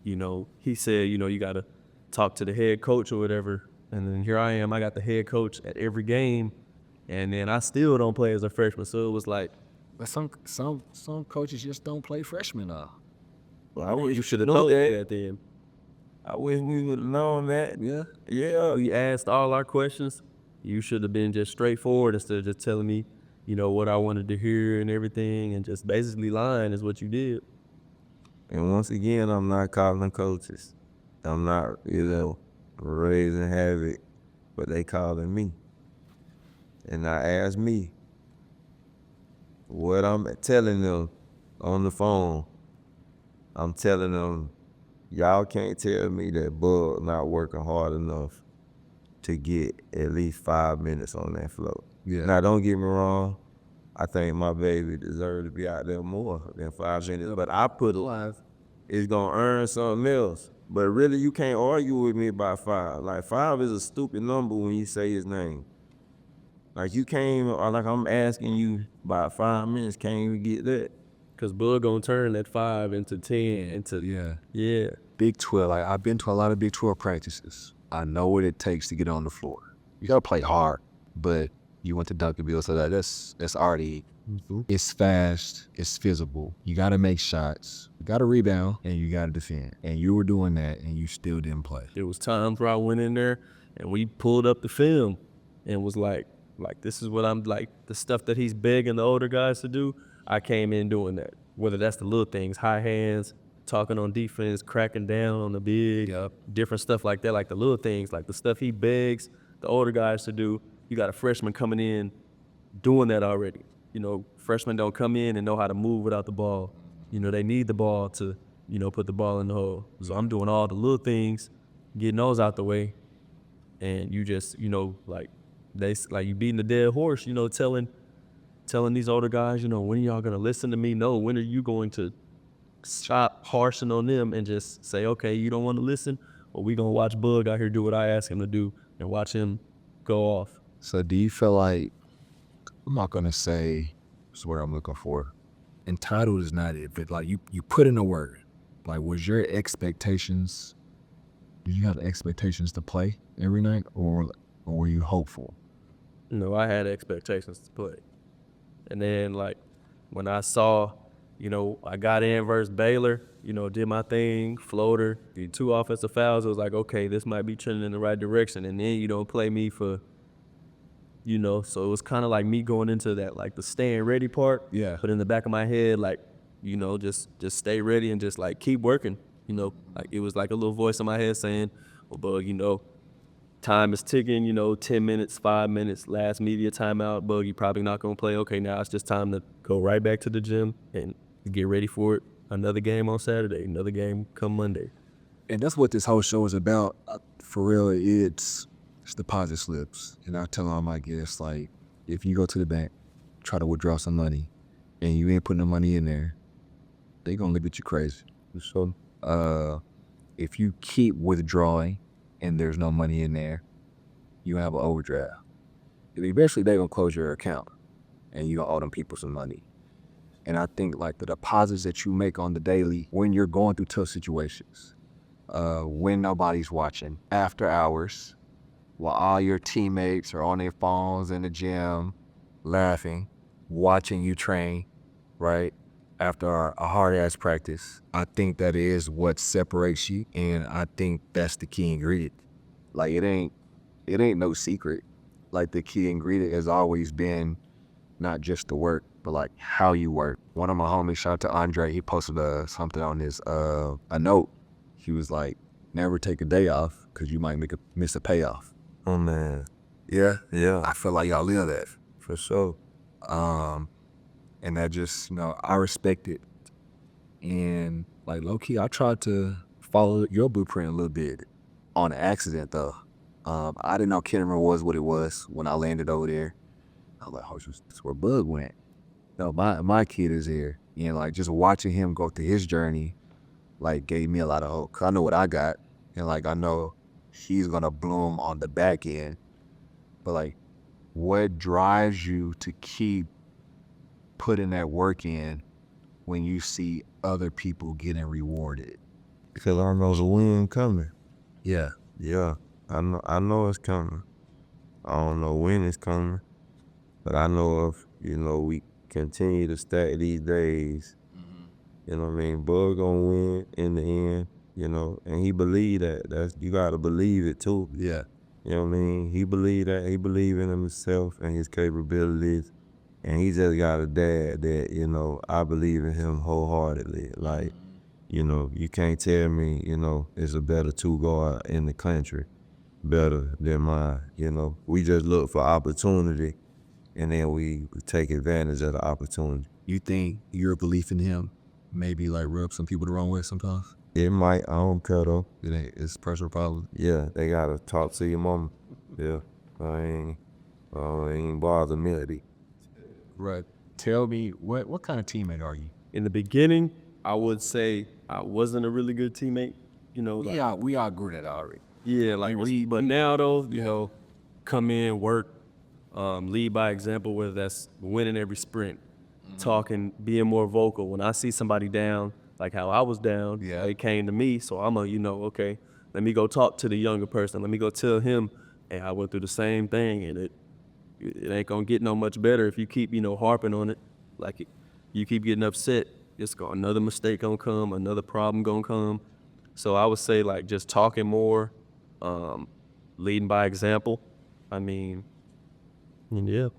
he said, you got to talk to the head coach or whatever. And then here I am, I got the head coach at every game, and then I still don't play as a freshman. So it was like, But some coaches just don't play freshmen now. well, you should have known that then. I wish we would have known that. Yeah. Yeah. We asked all our questions. You should have been just straightforward instead of just telling me, what I wanted to hear and everything, and just basically lying is what you did. And once again, I'm not calling coaches. I'm not, raising havoc, but they calling me. And I asked me, what I'm telling them on the phone, I'm telling them, y'all can't tell me that Bug not working hard enough to get at least 5 minutes on that floor. Yeah. Now, don't get me wrong. I think my baby deserves to be out there more than 5 minutes, but I put life is gonna earn something else. But really, you can't argue with me about 5. Like 5 is a stupid number when you say his name. Like you can't even, or like I'm asking you about 5 minutes, can't even get that. Cause Bud gonna turn that 5 into 10 into yeah. Big 12. Like I've been to a lot of Big 12 practices. I know what it takes to get on the floor. You gotta play hard, but you went to Duncanville, so that's already. It's fast, it's feasible. You gotta make shots, you gotta rebound, and you gotta defend. And you were doing that, and you still didn't play. There was times where I went in there and we pulled up the film and was like this is what I'm like, the stuff that he's begging the older guys to do. I came in doing that. Whether that's the little things, high hands, talking on defense, cracking down on the big, different stuff like that, like the little things, like the stuff he begs the older guys to do. You got a freshman coming in doing that already. You know, freshmen don't come in and know how to move without the ball. You know, they need the ball to, you know, put the ball in the hole. So I'm doing all the little things, getting those out the way, and you just, you know, like you beating the dead horse, you know, telling these older guys, you know, when are y'all gonna listen to me? No, when are you going to stop harshing on them and just say, okay, you don't want to listen? Well, we gonna watch Bug out here do what I ask him to do and watch him go off. So do you feel like, I'm not gonna say what's what I'm looking for. Entitled is not it, but like you put in a word. Like was your expectations, did you have expectations to play every night or were you hopeful? No, I had expectations to play. And then, like, when I saw, you know, I got in versus Baylor, you know, did my thing, floater, the 2 offensive fouls, it was like, okay, this might be trending in the right direction. And then you don't play me for, you know, so it was kind of like me going into that, like, the staying ready part. Yeah. But in the back of my head, like, you know, just stay ready and just, like, keep working. You know, like, it was like a little voice in my head saying, well, Bug, you know, time is ticking, you know, 10 minutes, 5 minutes, last media timeout. Bug, you probably not going to play. Okay, now it's just time to go right back to the gym and get ready for it. Another game on Saturday, another game come Monday. And that's what this whole show is about. For real, it's deposit slips. And I tell all my guests, like, if you go to the bank, try to withdraw some money, and you ain't putting the money in there, they gonna look at you crazy. So, if you keep withdrawing and there's no money in there, you have an overdraft. Eventually, they gonna close your account, and you gonna owe them people some money. And I think like the deposits that you make on the daily when you're going through tough situations, when nobody's watching, after hours, while all your teammates are on their phones in the gym, laughing, watching you train, right? After a hard-ass practice, I think that is what separates you, and I think that's the key ingredient. Like it ain't no secret. Like the key ingredient has always been not just the work, but like how you work. One of my homies, shout out to Andre, he posted something on his a note. He was like, never take a day off because you might miss a payoff. Oh man, Yeah, yeah, I feel like y'all live that. for sure. And that just, you know, I respect it. And like low key, I tried to follow your blueprint a little bit on accident though. I didn't know Kennemer was what it was when I landed over there. I was like, oh, that's where Bug went. No, my kid is here. And like just watching him go through his journey, like gave me a lot of hope. 'Cause I know what I got. And like I know he's gonna bloom on the back end. But like what drives you to keep putting that work in when you see other people getting rewarded? Because I know the win coming. Yeah. Yeah, I know it's coming. I don't know when it's coming, but I know if, you know, we continue to stack these days, you know what I mean, Bug gonna win in the end, you know, and he believe that. You gotta believe it too. Yeah. You know what I mean? He believe that. He believe in himself and his capabilities. And he just got a dad that, you know, I believe in him wholeheartedly. Like, you know, you can't tell me, you know, it's a better 2 guard in the country, better than mine, you know. We just look for opportunity and then we take advantage of the opportunity. You think your belief in him maybe like rub some people the wrong way sometimes? It might, I don't care though. It's personal problem. Yeah, they gotta talk to your mama. Yeah, it ain't bother me. Right. Tell me, what kind of teammate are you? In the beginning, I would say I wasn't a really good teammate. You know, like, We all grew that already. yeah, like, but now though, you know, come in, work, lead by example, whether that's winning every sprint, talking, being more vocal. When I see somebody down, like how I was down, Yeah. they came to me, so I'm okay, let me go talk to the younger person. Let me go tell him, hey, I went through the same thing, and it ain't gonna get no much better if you keep, harping on it. Like, you keep getting upset, another mistake gonna come, another problem gonna come. So I would say, like, just talking more, leading by example. I mean, yeah.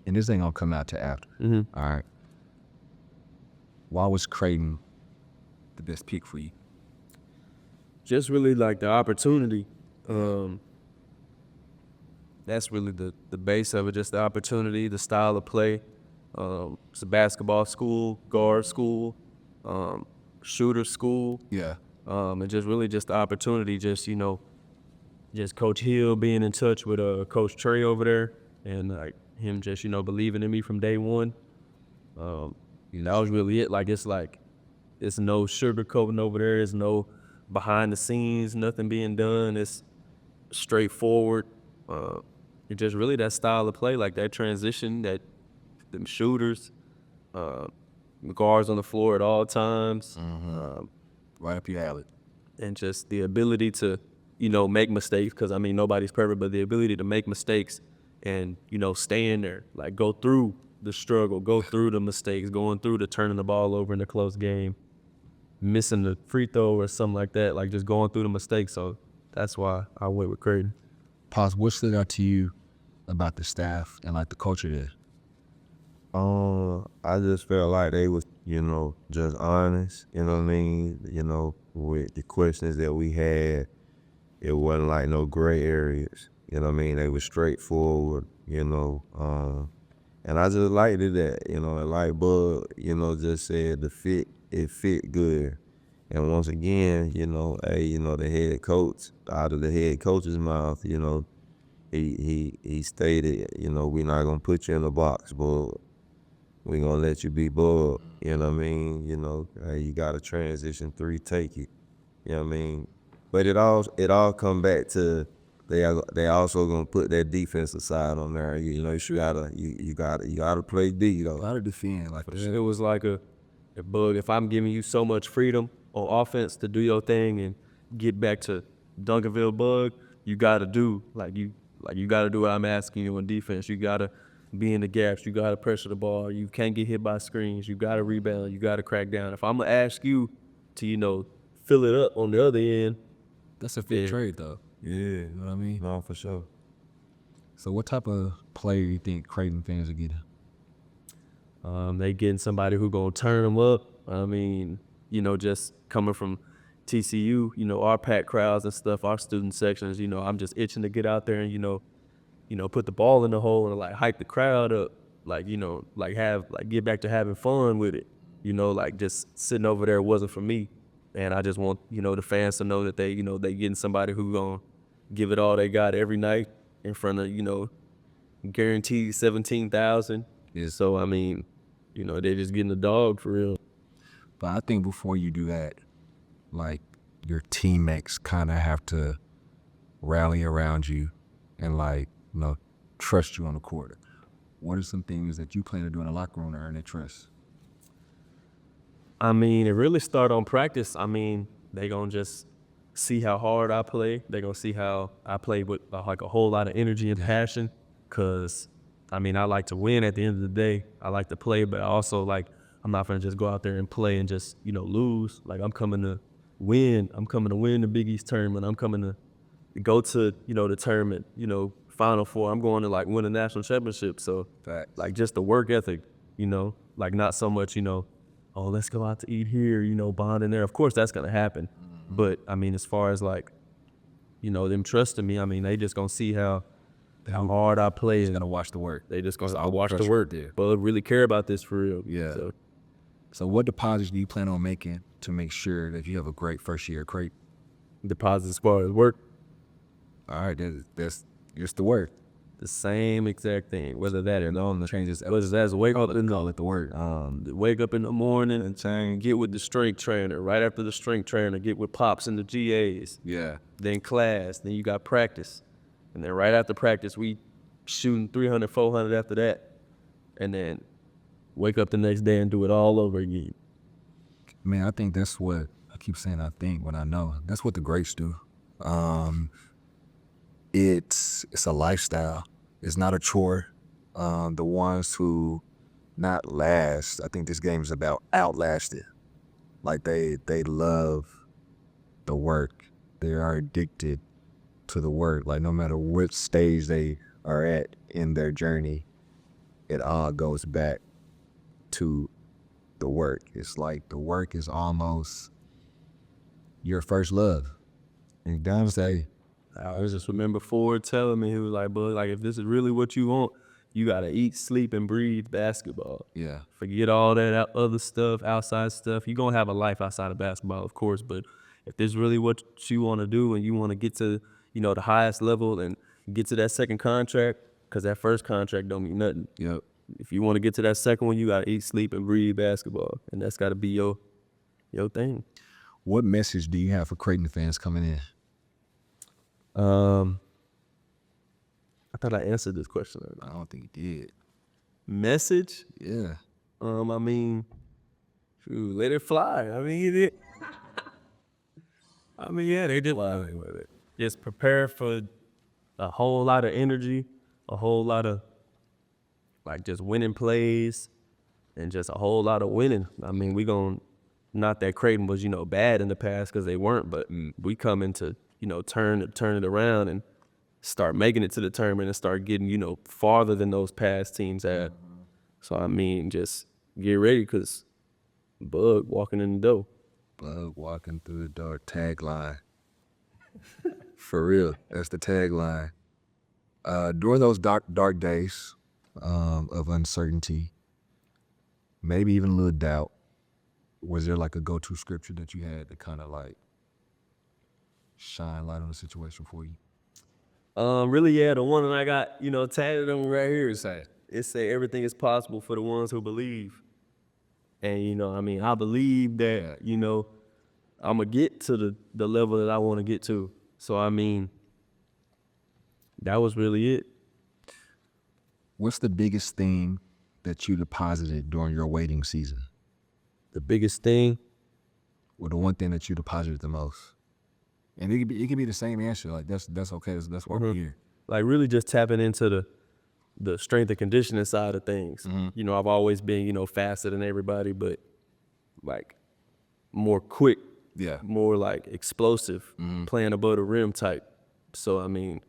And this ain't gonna come out to after. Mhm. All right. Why was Kayden the best pick for you? Just really like the opportunity. That's really the base of it, just the opportunity, the style of play. It's a basketball school, guard school, shooter school. Yeah. And just really just the opportunity, just Coach Hill being in touch with Coach Trey over there, and like him just, believing in me from day one. That was really it. It's no sugarcoating over there. It's no behind the scenes, nothing being done. It's straightforward. It's just really that style of play, like that transition, them shooters, guards on the floor at all times, Right up your alley. and just the ability to, make mistakes. Because nobody's perfect, but the ability to make mistakes and stay in there, like go through the struggle, go through the mistakes, going through the turning the ball over in a close game, missing the free throw or something like that, like just going through the mistakes. So that's why I went with Kaden. Pause. What stood out to you about the staff and like the culture there? I just felt like they was, just honest, you know what I mean? With the questions that we had, it wasn't like no gray areas, you know what I mean? They were straightforward, and I just liked it that, and like Bud, just said it fit good. And once again, the head coach, out of the head coach's mouth, he stated, we're not gonna put you in a box, but we gonna let you be Bud. You know what I mean? Hey, you got to transition 3, take it. You know what I mean? But it all come back to they also gonna put that defensive side on there. You gotta play D though. A lot of defend like It was like a bug. If I'm giving you so much freedom on offense to do your thing and get back to Duncanville bug, you gotta do you gotta do what I'm asking you on defense. You gotta be in the gaps. You gotta pressure the ball. You can't get hit by screens. You gotta rebound. You gotta crack down. If I'm gonna ask you to fill it up on the other end, that's a fair trade though. Yeah, You know what I mean? no, for sure. So what type of player you think Kayden fans are getting? they getting somebody who gonna turn them up. Just coming from TCU, our packed crowds and stuff, our student sections, I'm just itching to get out there and, put the ball in the hole and like hype the crowd up, get back to having fun with it. Just sitting over there wasn't for me. And I just want, the fans to know that they getting somebody who gonna give it all they got every night in front of, guaranteed 17,000. Yeah. So, they're just getting a dog for real. But I think before you do that, like your teammates kind of have to rally around you and trust you on the court. What are some things that you plan to do in the locker room to earn their trust? It really start on practice. They gonna just see how hard I play. They gonna see how I play with like a whole lot of energy and passion. Cause I like to win at the end of the day. I like to play, but I also I'm not gonna just go out there and play and just, lose. Like I'm coming to win. I'm coming to win the Big East tournament. I'm coming to go to, the tournament, Final Four. I'm going to win a national championship. So Facts. just the work ethic, not so much, oh, let's go out to eat here, bonding there. Of course that's gonna happen. But as far as them trusting me, they just gonna see how how hard I play. He's gonna watch the work. They just gonna I'll watch the trust work. you. Yeah. But really care about this for real. Yeah. So, So what deposits do you plan on making to make sure that you have a great first year crate? deposits as far as work, All right, that's just the work. the same exact thing. Whether that or No, the changes. whether that's wake up Call it the work. wake up in the morning and get with the strength trainer. Right after the strength trainer, get with pops and the GAs. Yeah. Then class. Then you got practice. And then right after practice, we shooting 300, 400 after that. And then wake up the next day and do it all over again. Man, I think that's what I keep saying. I think when I know that's what the greats do. It's a lifestyle. It's not a chore. The ones who not last, I think this game is about outlasting. Like they love the work. They are addicted to the work. Like no matter what stage they are at in their journey, it all goes back to the work. It's like the work is almost your first love. And you gotta say, I just remember Ford telling me, he was like, "Bud, like if this is really what you want, you gotta eat, sleep, and breathe basketball. yeah, Forget all that other stuff, outside stuff. You're gonna have a life outside of basketball, of course, but if this is really what you want to do and you want to get to, the highest level and get to that second contract, because that first contract don't mean nothing. yep. If you want to get to that second one, you gotta eat, sleep, and breathe basketball, and that's gotta be your thing." What message do you have for Creighton fans coming in? I thought I answered this question already. I don't think you did. Message? Yeah. I mean, shoot, let it fly. I mean, yeah, they did fly with it. Just prepare for a whole lot of energy, a whole lot of like just winning plays, and just a whole lot of winning. I mean, not that Creighton was, bad in the past, because they weren't, but we come into, turn it around and start making it to the tournament and start getting, farther than those past teams had. So, I mean, just get ready, because Bug walking in the door. Bug walking through the door. Tagline. For real. That's the tagline. During those dark days of uncertainty, maybe even a little doubt, was there like a go-to scripture that you had to kind of like shine light on the situation for you? Really, yeah, the one that I got, tatted on right here is it say everything is possible for the ones who believe. And, I believe that, I'm going to get to the level that I want to get to. So, I mean, that was really it. What's the biggest thing that you deposited during your waiting season? The biggest thing? Or the one thing that you deposited the most? And it could be the same answer. Like that's okay. That's what we're here. Like really just tapping into the strength and conditioning side of things. I've always been, faster than everybody, but like more quick, Yeah. more like explosive, playing above the rim type. So I mean,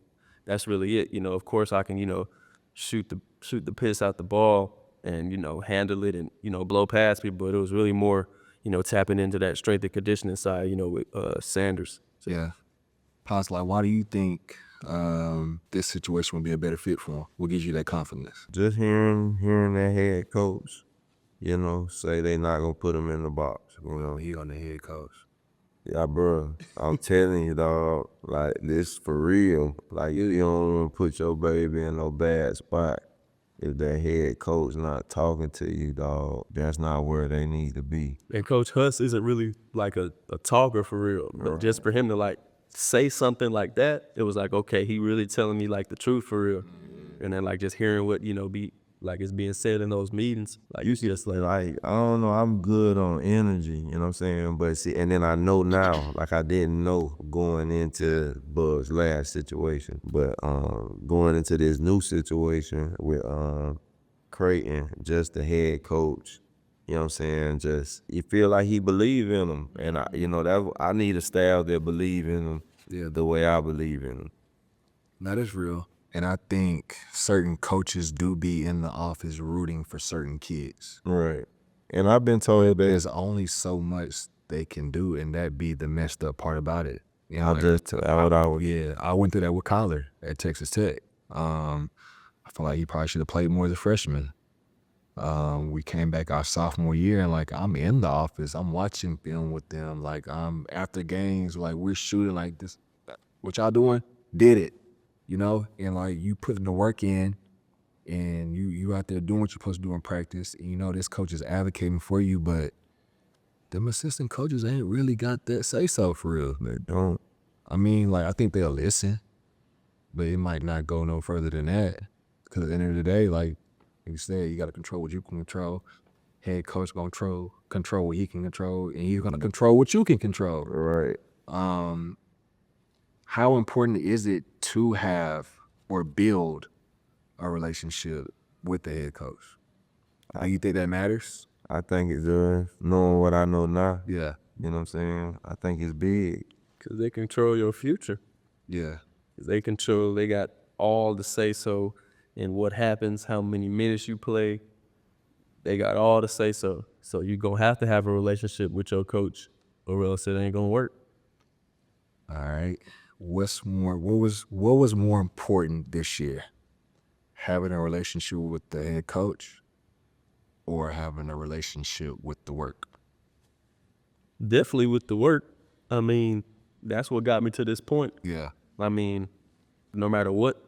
that's really it. Of course I can, shoot the piss out the ball and, handle it and, blow past people, but it was really more, tapping into that strength and conditioning side, with Sanders. So, Yeah. Pops, like, why do you think this situation would be a better fit for him? What gives you that confidence? Just hearing that head coach, say they not gonna put him in the box. He on the head coach. Yeah, bro. I'm telling you, dog. Like this for real. Like you don't wanna put your baby in no bad spot. If that head coach not talking to you, dog, that's not where they need to be. And Coach Huss isn't really like a talker for real, but just for him to like say something like that, it was like, okay, he really telling me like the truth for real. And then like just hearing what, be like it's being said in those meetings, like You just like I don't know, I'm good on energy, you know what I'm saying? But see, and then I know now, like I didn't know going into Bug's last situation, but going into this new situation with Creighton, just the head coach, you know what I'm saying? Just you feel like he believe in him, and I need a staff that believe in him, the way I believe in him. That is real. And I think certain coaches do be in the office rooting for certain kids. Right. And I've been told that There's only so much they can do, and that be the messed up part about it. I went through that with Collar at Texas Tech. I feel like he probably should have played more as a freshman. We came back our sophomore year, and like I'm in the office, I'm watching film with them. Like I'm after games, like we're shooting like this. What y'all doing? Did it, And like you putting the work in, and you out there doing what you're supposed to do in practice. And this coach is advocating for you, but them assistant coaches ain't really got that say so for real. They don't. I mean, like I think they'll listen, but it might not go no further than that. Because at the end of the day, like you said, you got to control what you can control. Head coach gonna control what he can control, and he's gonna control what you can control. Right. How important is it to have or build a relationship with the head coach? Do you think that matters? I think it does. Knowing what I know now, Yeah. you know what I'm saying? I think it's big. Because they control your future. Yeah. They got all the say so in what happens, how many minutes you play. They got all the say so. So you're going to have a relationship with your coach or else it ain't going to work. All right. What was more important this year? Having a relationship with the head coach or having a relationship with the work? Definitely with the work. I mean, that's what got me to this point. Yeah. I mean, no matter what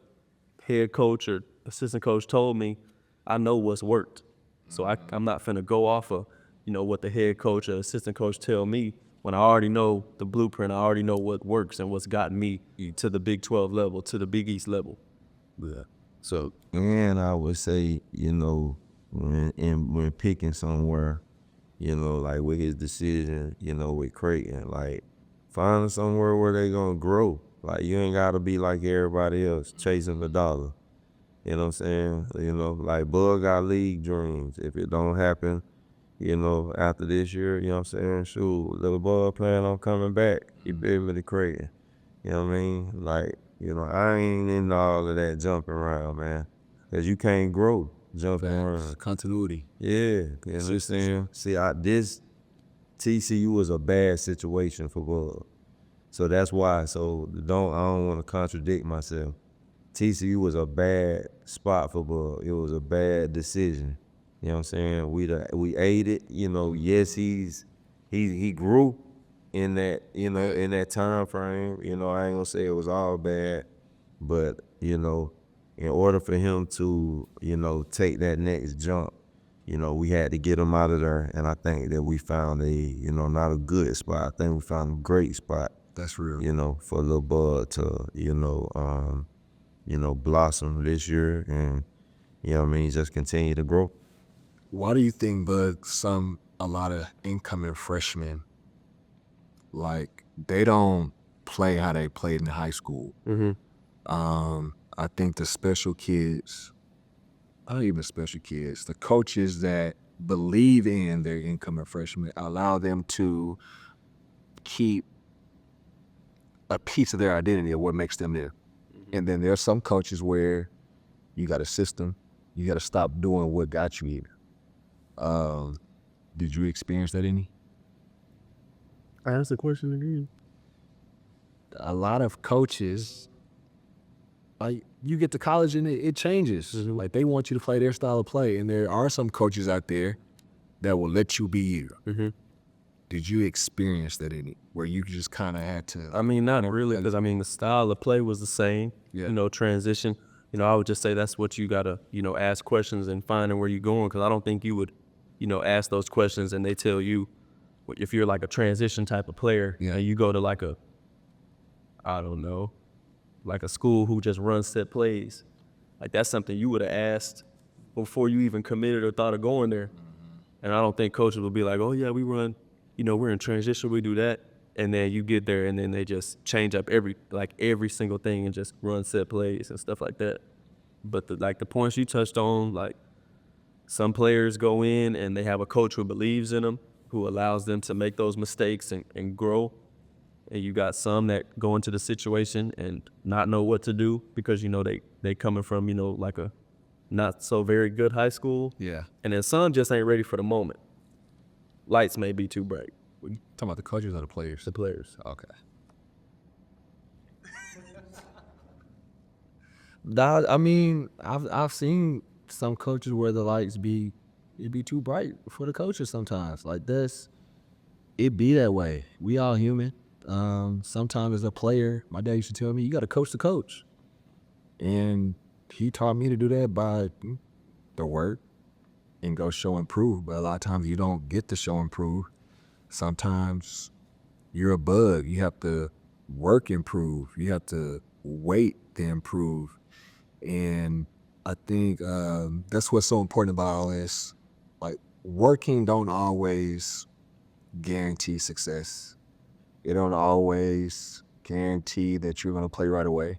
head coach or assistant coach told me, I know what's worked. So I'm not finna go off of, what the head coach or assistant coach tell me when I already know the blueprint. I already know what works and what's gotten me to the Big 12 level, to the Big East level. Yeah. So, and I would say, when picking somewhere, like with his decision, with Creighton, like find somewhere where they gonna grow. Like you ain't gotta be like everybody else chasing the dollar. You know what I'm saying? Like Bug got league dreams. If it don't happen, after this year, you know what I'm saying? Shoot, little Bug plan on coming back. He been with the Creighton. You know what I mean? Like, I ain't into all of that jumping around, man. Cause you can't grow jumping around. Continuity. Yeah, you know what I'm saying? See, this TCU was a bad situation for Bug. So that's why. So I don't want to contradict myself. TCU was a bad spot for Bug. It was a bad decision. You know what I'm saying? We ate it. Yes, he grew in that in that time frame. I ain't gonna say it was all bad, but in order for him to take that next jump, we had to get him out of there. And I think that we found not a good spot. I think we found a great spot. That's real. For Lil Bud to blossom this year and just continue to grow. Why do you think, Bud, a lot of incoming freshmen, like they don't play how they played in high school? I think the special kids, not even special kids, the coaches that believe in their incoming freshmen allow them to keep a piece of their identity of what makes them there. And then there's some coaches where you got a system, you got to stop doing what got you here. Did you experience that any? Ask the question again. A lot of coaches, like you get to college and it changes. Like they want you to play their style of play, and there are some coaches out there that will let you be you. Did you experience that any? Where you just kind of had to? I mean, not really, because the style of play was the same. Yeah. Transition. I would just say that's what you gotta, ask questions and finding where you're going. Because I don't think you would, ask those questions and they tell you, if you're like a transition type of player, and you go to like I don't know, like a school who just runs set plays, like that's something you would have asked before you even committed or thought of going there. And I don't think coaches will be like, oh yeah, we run, we're in transition, we do that. And then you get there and then they just change up every single thing and just run set plays and stuff like that. But the points you touched on, like some players go in and they have a coach who believes in them, who allows them to make those mistakes and grow. And you got some that go into the situation and not know what to do because, they coming from, like a not so very good high school. Yeah. And then some just ain't ready for the moment. Lights may be too bright. Talking about the coaches or the players? The players. Okay. I mean, I've seen some coaches where the lights be too bright for the coaches sometimes. Like this, it be that way. We all human. Sometimes as a player, my dad used to tell me, you got to coach the coach, and he taught me to do that by the work and go show and prove. But a lot of times you don't get to show and prove. Sometimes you're a bug. You have to work and prove. You have to wait to improve. And I think that's what's so important about all this. Like, working don't always guarantee success. It don't always guarantee that you're gonna play right away.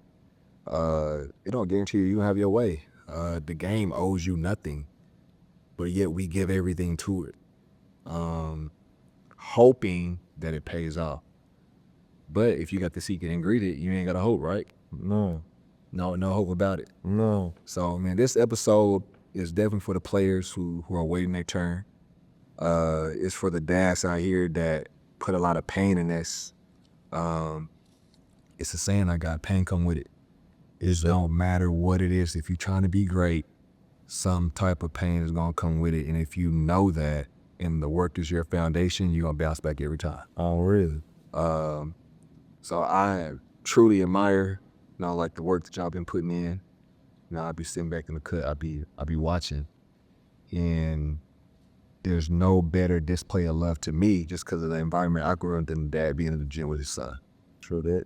It don't guarantee you have your way. The game owes you nothing, but yet we give everything to it, hoping that it pays off. But if you got the secret ingredient, you ain't got to hope, right? No. No hope about it. No. So, man, this episode is definitely for the players who are waiting their turn. It's for the dads out here that put a lot of pain in this. It's a saying I got, pain come with it. It don't matter what it is. If you're trying to be great, some type of pain is going to come with it. And if you know that and the work is your foundation, you're going to bounce back every time. Oh, really? So I truly admire, like the work that y'all been putting in. I'll be sitting back in the cut. I'll be watching, and there's no better display of love to me just because of the environment I grew up than dad being in the gym with his son. True that.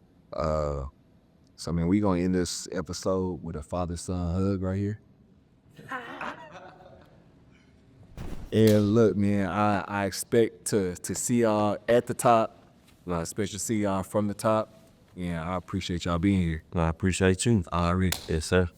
So I mean, we gonna end this episode with a father-son hug right here. And look, man, I expect to see y'all at the top. I expect to see y'all from the top. Yeah, I appreciate y'all being here. I appreciate you. Already. Yes, sir.